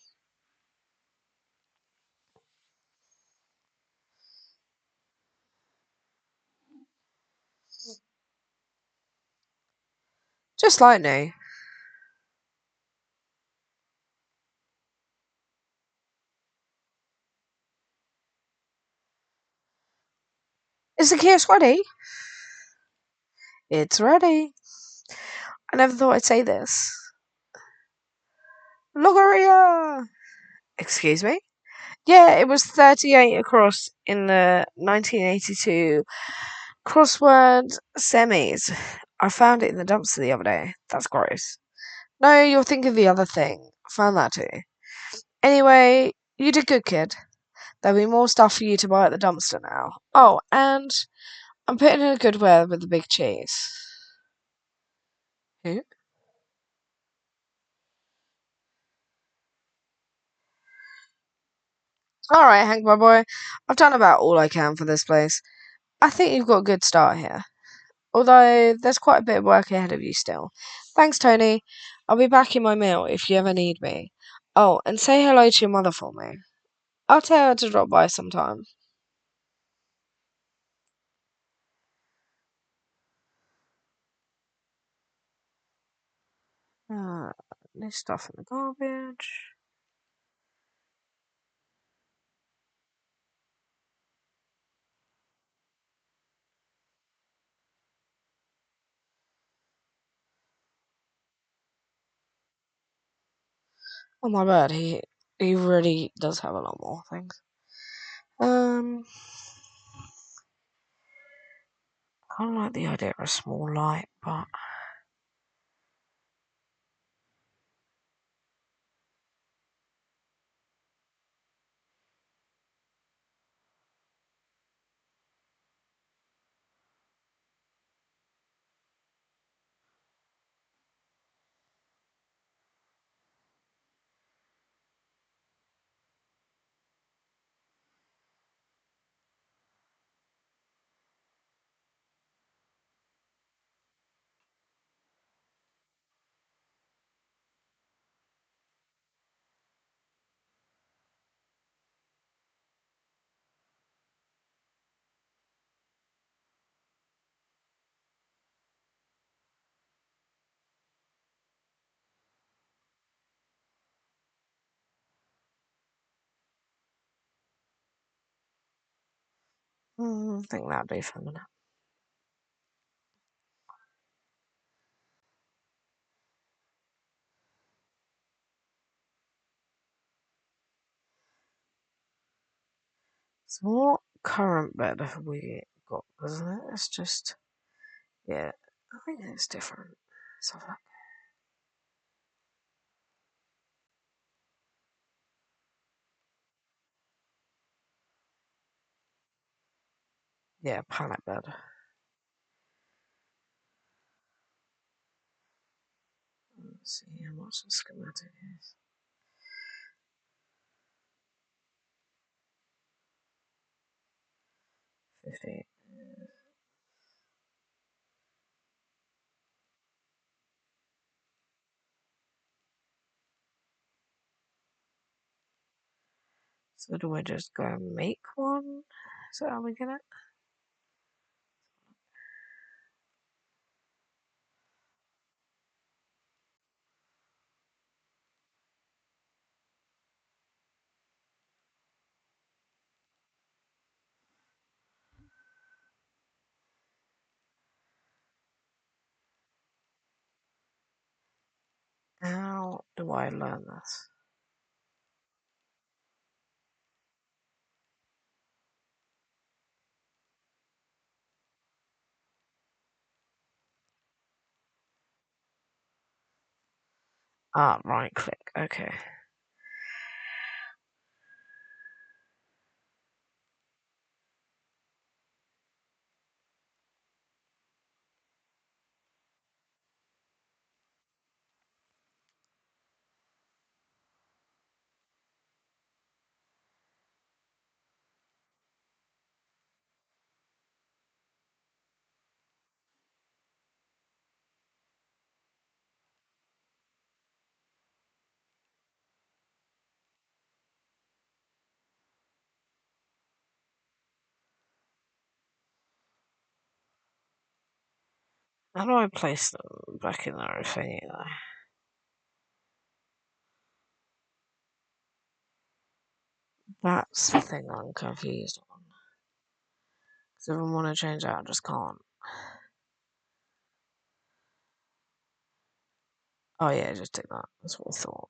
Speaker 1: Just like new. Is the kiosk ready? It's ready. I never thought I'd say this. Logaria! Excuse me? Yeah, it was 38 across in the 1982 crossword semis. I found it in the dumpster the other day. That's gross. No, you're thinking of the other thing. Found that too. Anyway, you did good, kid. There'll be more stuff for you to buy at the dumpster now. Oh, and I'm putting in a good word with the big cheese. Who? Alright, Hank, my boy. I've done about all I can for this place. I think you've got a good start here. Although there's quite a bit of work ahead of you still. Thanks, Tony. I'll be back in my meal if you ever need me. Oh, and say hello to your mother for me. I'll tell her to drop by sometime. this stuff in the garbage. Oh my bad, he really does have a lot more things. I don't like the idea of a small light, but I think that'd be for a minute. So what current bed have we got? Because it's just, yeah, I think it's different. So like, yeah, pallet bed. Let's see how much the schematic is. 50. So do I just go and make one? Is that how we get it? How do I learn this? Ah, right click. Okay. How do I place them back in their thingy though? That's the thing I'm confused on. Because if I want to change that, I just can't. Oh yeah, just take that. That's what I thought.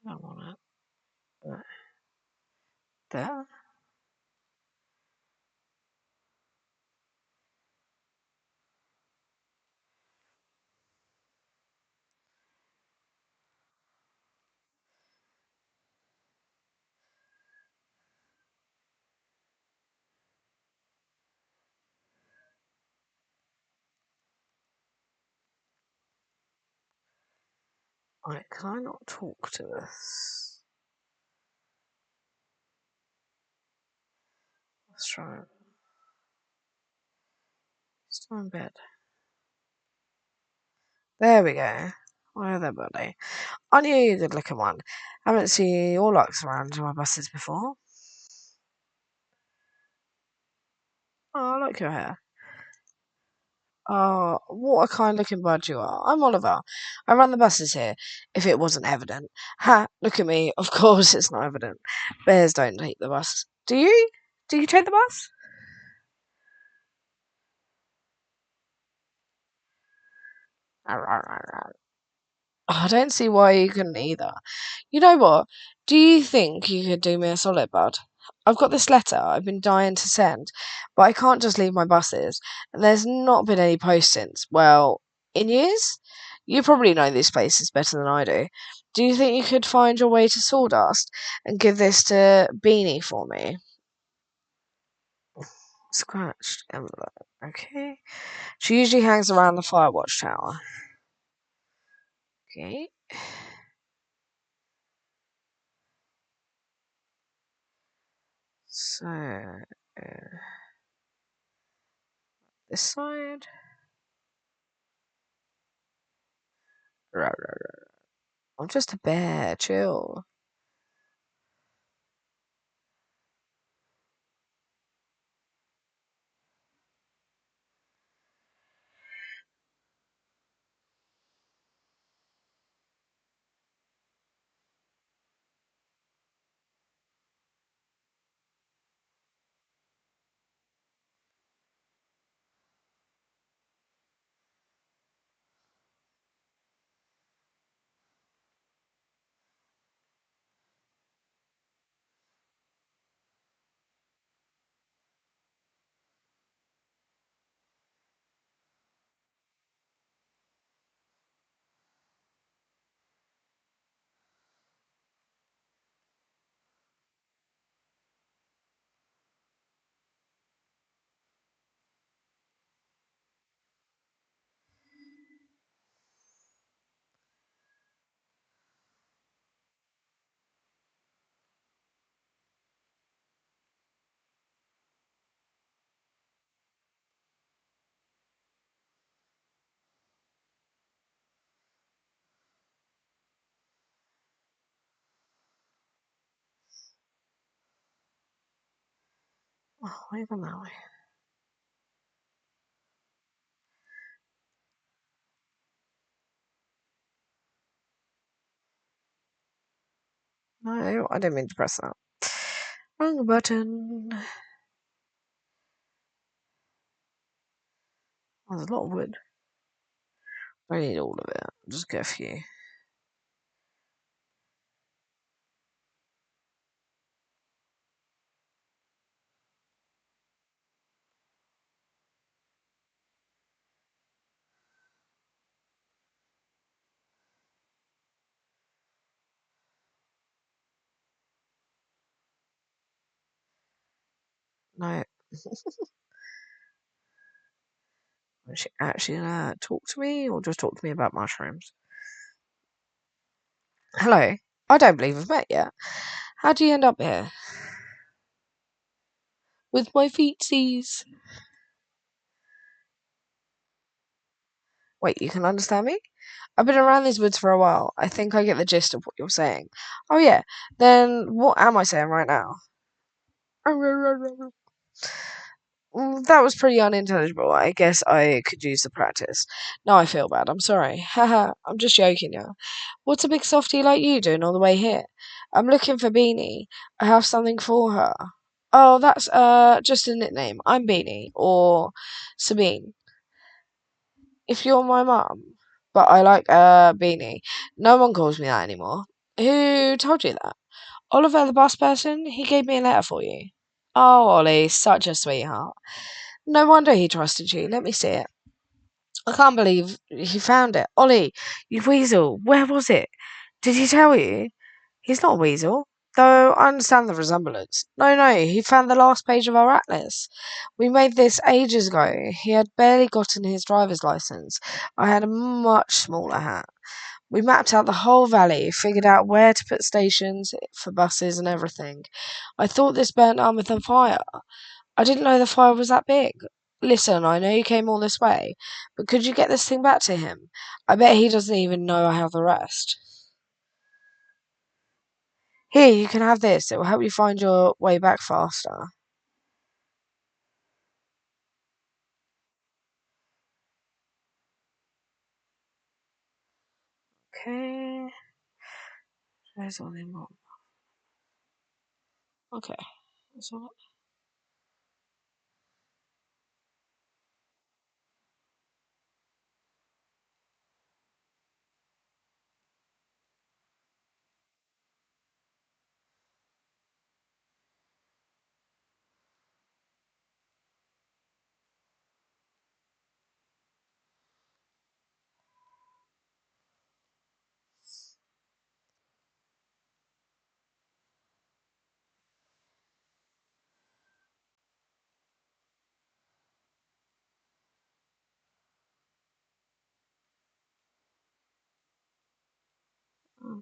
Speaker 1: I don't want it. But there. Right, can I not talk to this? Let's try it. Still in bed. There we go. Why there, buddy? Aren't you a good looking one? Haven't seen your looks around my buses before. Oh, I like your hair. Oh, what a kind looking bud you are. I'm Oliver. I run the buses here, if it wasn't evident. Ha, look at me. Of course it's not evident. Bears don't take the bus. Do you? Do you take the bus? I don't see why you couldn't either. You know what? Do you think you could do me a solid, bud? I've got this letter I've been dying to send, but I can't just leave my buses, and there's not been any post since, well, in years? You probably know these places better than I do. Do you think you could find your way to Sawdust and give this to Beanie for me? Scratched envelope. Okay. She usually hangs around the Firewatch Tower. Okay. So, this side. I'm just a bear. Chill. Oh, even that way. No, I didn't mean to press that. Wrong button. Oh, there's a lot of wood. I need all of it. I'll just get a few. No. Is she actually gonna talk to me or just talk to me about mushrooms? Hello. I don't believe we've met yet. How do you end up here? With my feetsies. Wait, you can understand me? I've been around these woods for a while. I think I get the gist of what you're saying. Oh yeah. Then what am I saying right now? That was pretty unintelligible. I guess I could use the practice. Now I feel bad. I'm sorry. Haha, I'm just joking now. What's a big softy like you doing all the way here? I'm looking for Beanie. I have something for her. Oh, that's just a nickname. I'm Beanie or Sabine. If you're my mum. But I like Beanie. No one calls me that anymore. Who told you that? Oliver the bus person? He gave me a letter for you. Oh, Ollie, such a sweetheart. No wonder he trusted you. Let me see it. I can't believe he found it. Ollie, you weasel. Where was it? Did he tell you? He's not a weasel. Though I understand the resemblance. No, he found the last page of our atlas. We made this ages ago. He had barely gotten his driver's license. I had a much smaller hat. We mapped out the whole valley, figured out where to put stations for buses and everything. I thought this burnt Armouth on fire. I didn't know the fire was that big. Listen, I know you came all this way, but could you get this thing back to him? I bet he doesn't even know I have the rest. Here, you can have this. It will help you find your way back faster. Okay. There's all the more. Okay. That's all. Okay.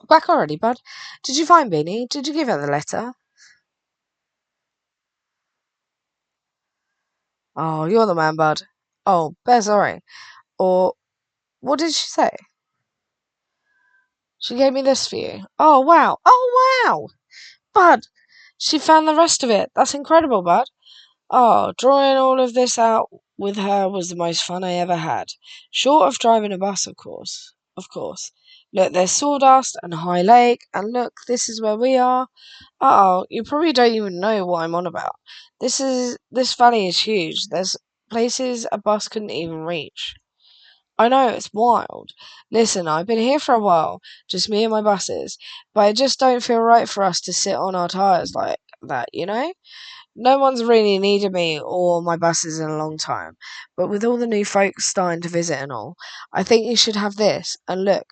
Speaker 1: Back already, bud. Did you find Beanie? Did you give her the letter? Oh, you're the man, bud. Oh, Bear, sorry. Or, what did she say? She gave me this for you. Oh, wow. Oh, wow. Bud, she found the rest of it. That's incredible, bud. Oh, drawing all of this out with her was the most fun I ever had. Short of driving a bus, of course. Of course. Look, there's Sawdust and High Lake, and look, this is where we are. Uh oh, you probably don't even know what I'm on about. This valley is huge. There's places a bus couldn't even reach. I know, it's wild. Listen, I've been here for a while, just me and my buses, but it just don't feel right for us to sit on our tires like that, you know? No one's really needed me or my buses in a long time, but with all the new folks starting to visit and all, I think you should have this. And look,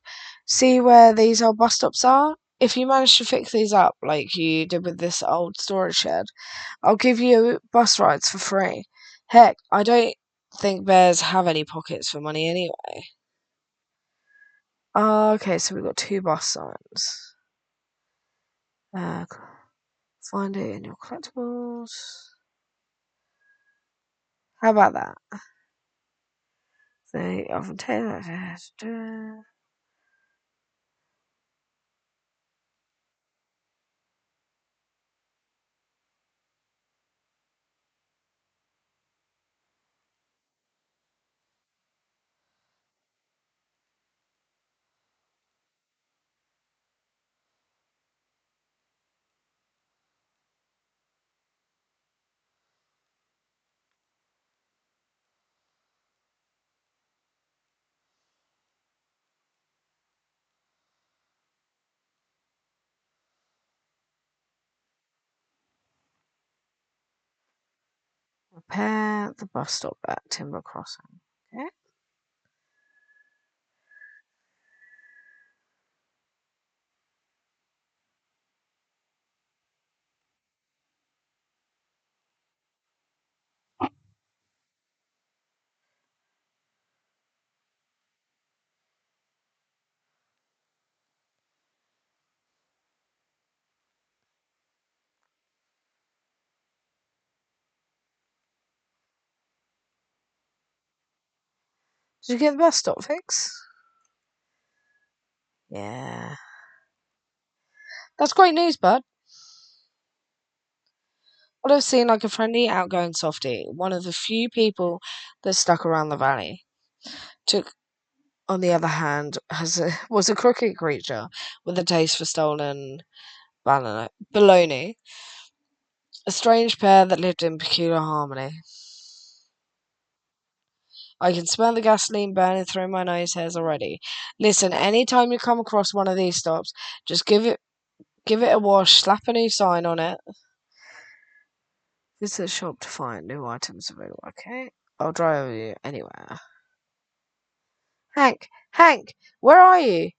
Speaker 1: see where these old bus stops are? If you manage to fix these up like you did with this old storage shed, I'll give you bus rides for free. Heck, I don't think bears have any pockets for money anyway. Okay, so we've got two bus signs. Uh, find it in your collectibles. How about that? They often take that. Repair the bus stop at Timber Crossing. Okay. Did you get the bus stop fixed? Yeah. That's great news, bud. What I've seen like a friendly, outgoing softy, one of the few people that stuck around the valley. Took, on the other hand, was a crooked creature with a taste for stolen baloney, a strange pair that lived in peculiar harmony. I can smell the gasoline burning through my nose hairs already. Listen, anytime you come across one of these stops, just give it a wash, slap a new sign on it. Visit the shop to find new items available. Okay, I'll drive you anywhere. Hank, where are you?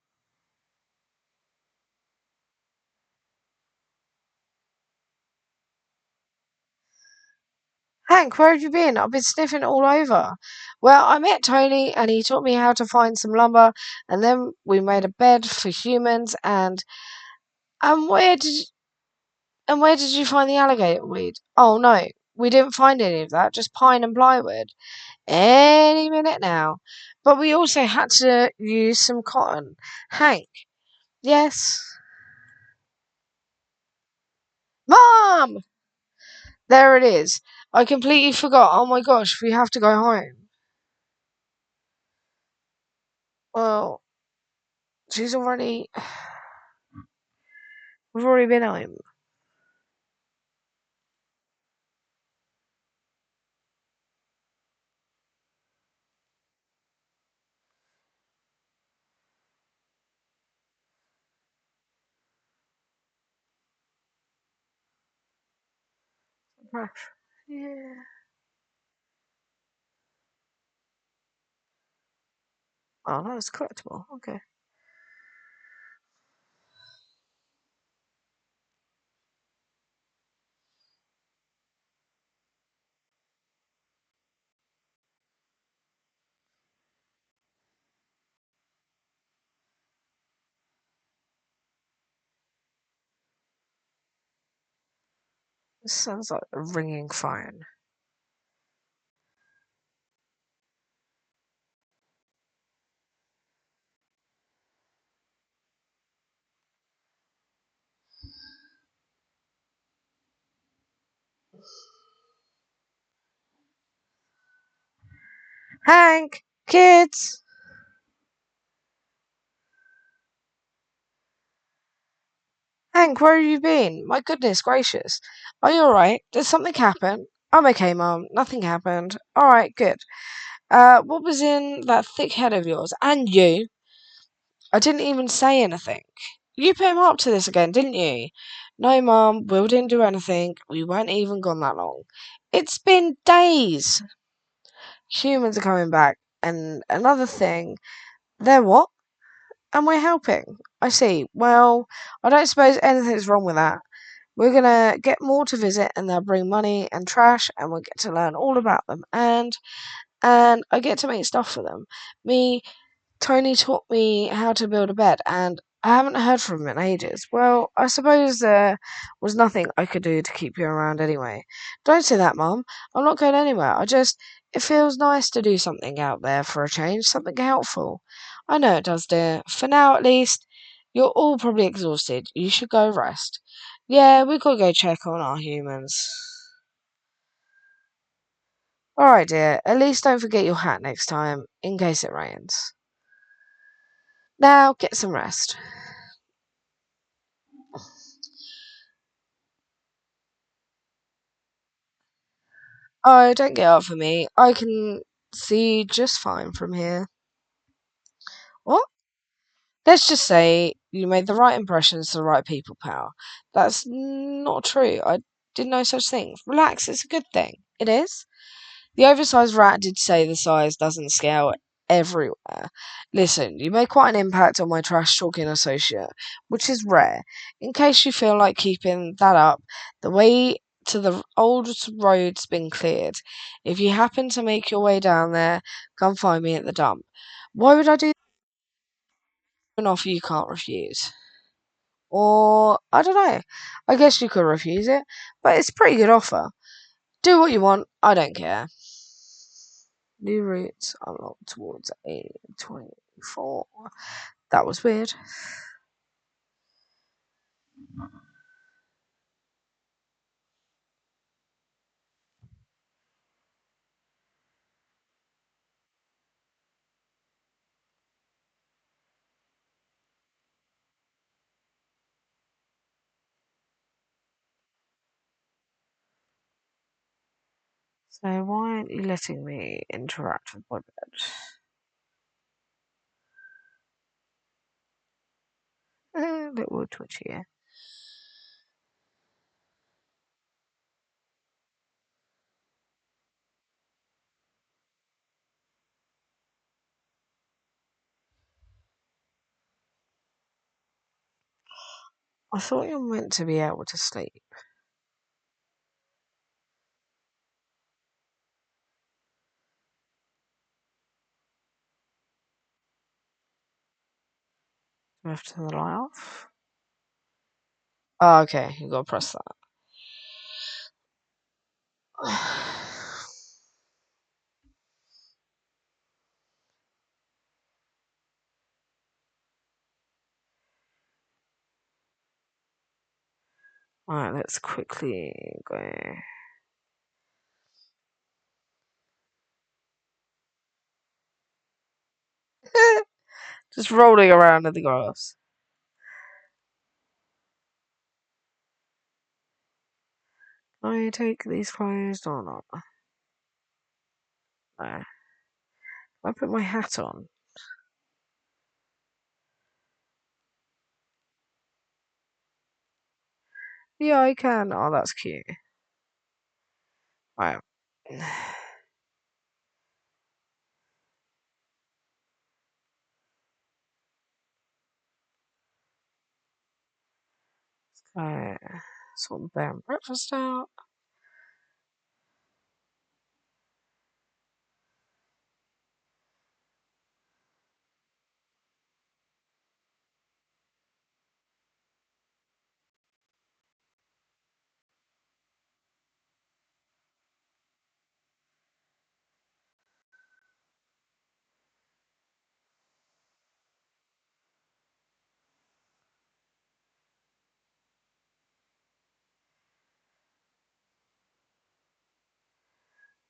Speaker 1: Hank, where have you been? I've been sniffing all over. Well, I met Tony and he taught me how to find some lumber and then we made a bed for humans and where did you find the alligator weed? Oh no, we didn't find any of that, just pine and plywood. Any minute now. But we also had to use some cotton. Hank, yes. Mom! There it is. I completely forgot. Oh my gosh, we have to go home. Well, she's already. We've already been home. Fresh. Yeah. Oh, that was collectible. Okay. This sounds like a ringing phone. Hank! Kids! Hank, where have you been? My goodness gracious. Are you alright? Did something happen? I'm okay, Mum. Nothing happened. Alright, good. What was in that thick head of yours? And you? I didn't even say anything. You put him up to this again, didn't you? No, Mum, Will didn't do anything. We weren't even gone that long. It's been days. Humans are coming back. And another thing, they're what? And we're helping. I see. Well, I don't suppose anything's wrong with that. We're gonna get more to visit and they'll bring money and trash and we'll get to learn all about them and I get to make stuff for them. Me Tony taught me how to build a bed, and I haven't heard from him in ages. Well, I suppose there was nothing I could do to keep you around anyway. Don't say that, Mum. I'm not going anywhere. It feels nice to do something out there for a change, something helpful. I know it does, dear. For now, at least, you're all probably exhausted. You should go rest. Yeah, we gotta go check on our humans. Alright, dear. At least don't forget your hat next time, in case it rains. Now, get some rest. Oh, don't get up for me. I can see just fine from here. What? Let's just say you made the right impressions to the right people, pal. That's not true. I didn't know such things. Relax, it's a good thing. It is? The oversized rat did say the size doesn't scale everywhere. Listen, you made quite an impact on my trash talking associate, which is rare. In case you feel like keeping that up, the way to the old road's been cleared. If you happen to make your way down there, come find me at the dump. Why would I do an offer you can't refuse? Or, I don't know. I guess you could refuse it, but it's a pretty good offer. Do what you want, I don't care. New routes unlocked towards A24. That was weird. So why aren't you letting me interact with my bed? A little twitchy here. I thought you were meant to be able to sleep. Do I have to turn the light off? Oh, okay, you gotta press that. Alright, let's quickly go. Just rolling around in the grass. Can I take these clothes or not? No. I put my hat on. Yeah, I can. Oh, that's cute. Right. Let's go sort bear and breakfast out.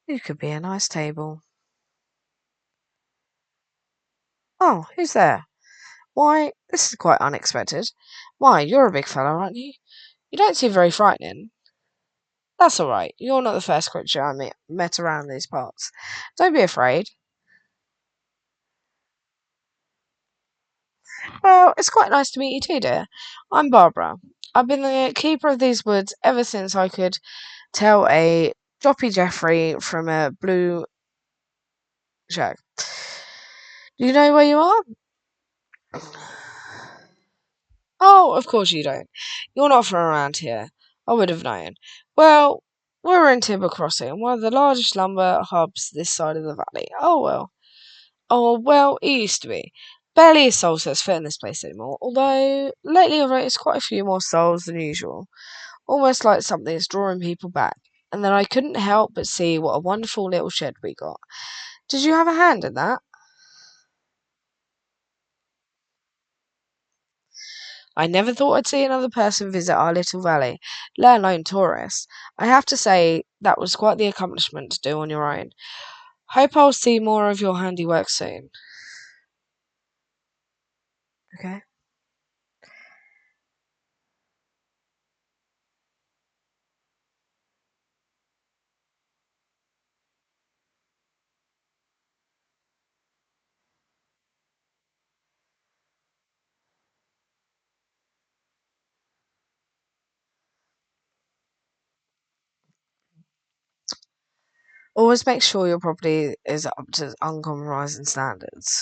Speaker 1: You could be a nice table. Oh, who's there? Why, this is quite unexpected. Why, you're a big fellow, aren't you? You don't seem very frightening. That's all right. You're not the first creature I met around these parts. Don't be afraid. Well, it's quite nice to meet you too, dear. I'm Barbara. I've been the keeper of these woods ever since I could tell a Joppy Jeffrey from a blue shack. Do you know where you are? Oh, of course you don't. You're not from around here. I would have known. Well, we're in Timber Crossing, one of the largest lumber hubs this side of the valley. Oh well. Oh well, it used to be. Barely a soul sets foot in this place anymore, although lately I've noticed quite a few more souls than usual. Almost like something's drawing people back. And then I couldn't help but see what a wonderful little shed we got. Did you have a hand in that? I never thought I'd see another person visit our little valley, let alone tourists. I have to say, that was quite the accomplishment to do on your own. Hope I'll see more of your handiwork soon. Okay. Always make sure your property is up to uncompromising standards.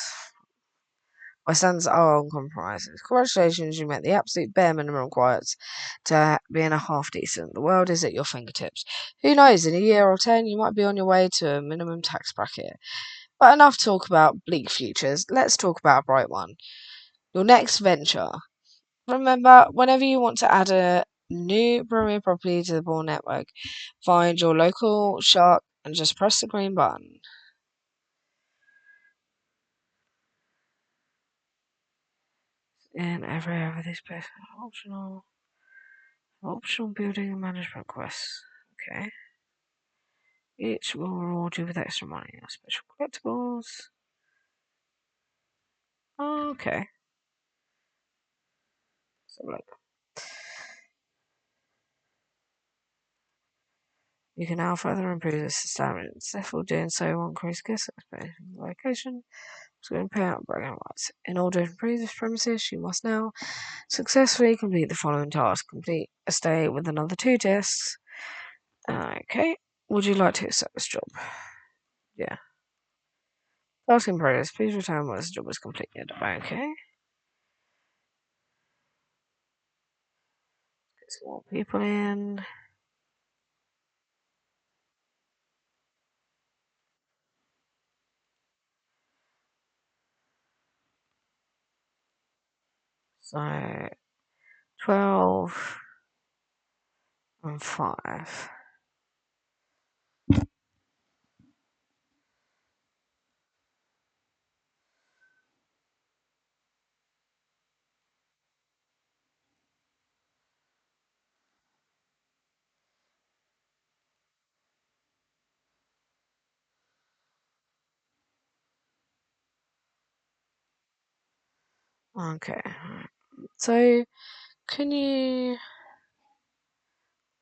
Speaker 1: My standards are uncompromising. Congratulations, you met the absolute bare minimum required to being a half decent. The world is at your fingertips. Who knows, in a year or 10, you might be on your way to a minimum tax bracket. But enough talk about bleak futures. Let's talk about a bright one. Your next venture. Remember, whenever you want to add a new Premier property to the Ball network, find your local shark and just press the green button. in every area of this place. Optional building and management quests. Okay. Each will reward you with extra money or special collectibles. Oh, okay. So look. You can now further improve this establishment. Therefore, doing so will increase guest expectation. Location. So going to pay out bragging rights. In order to improve this premises, you must now successfully complete the following task. Complete a stay with another 2 tests. Okay. Would you like to accept this job? Yeah. Task in progress. Please return once the job is completed. Okay. Get some more people in. So 12 and 5. Okay. So, can you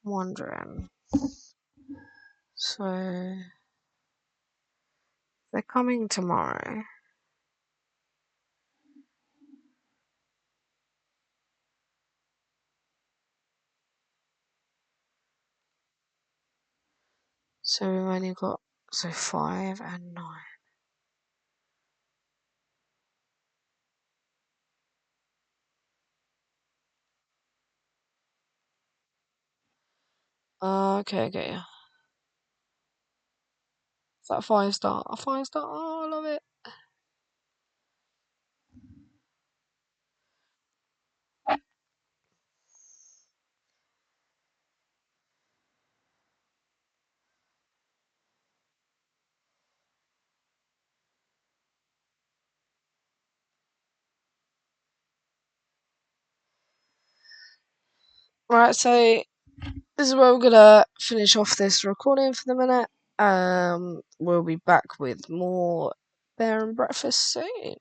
Speaker 1: wondering? So, they're coming tomorrow. So we've only got 5 and 9. Okay, okay. Is that a 5-star? A 5-star? Oh, I love it. Right, so this is where we're gonna finish off this recording for the minute. We'll be back with more Bear and Breakfast soon.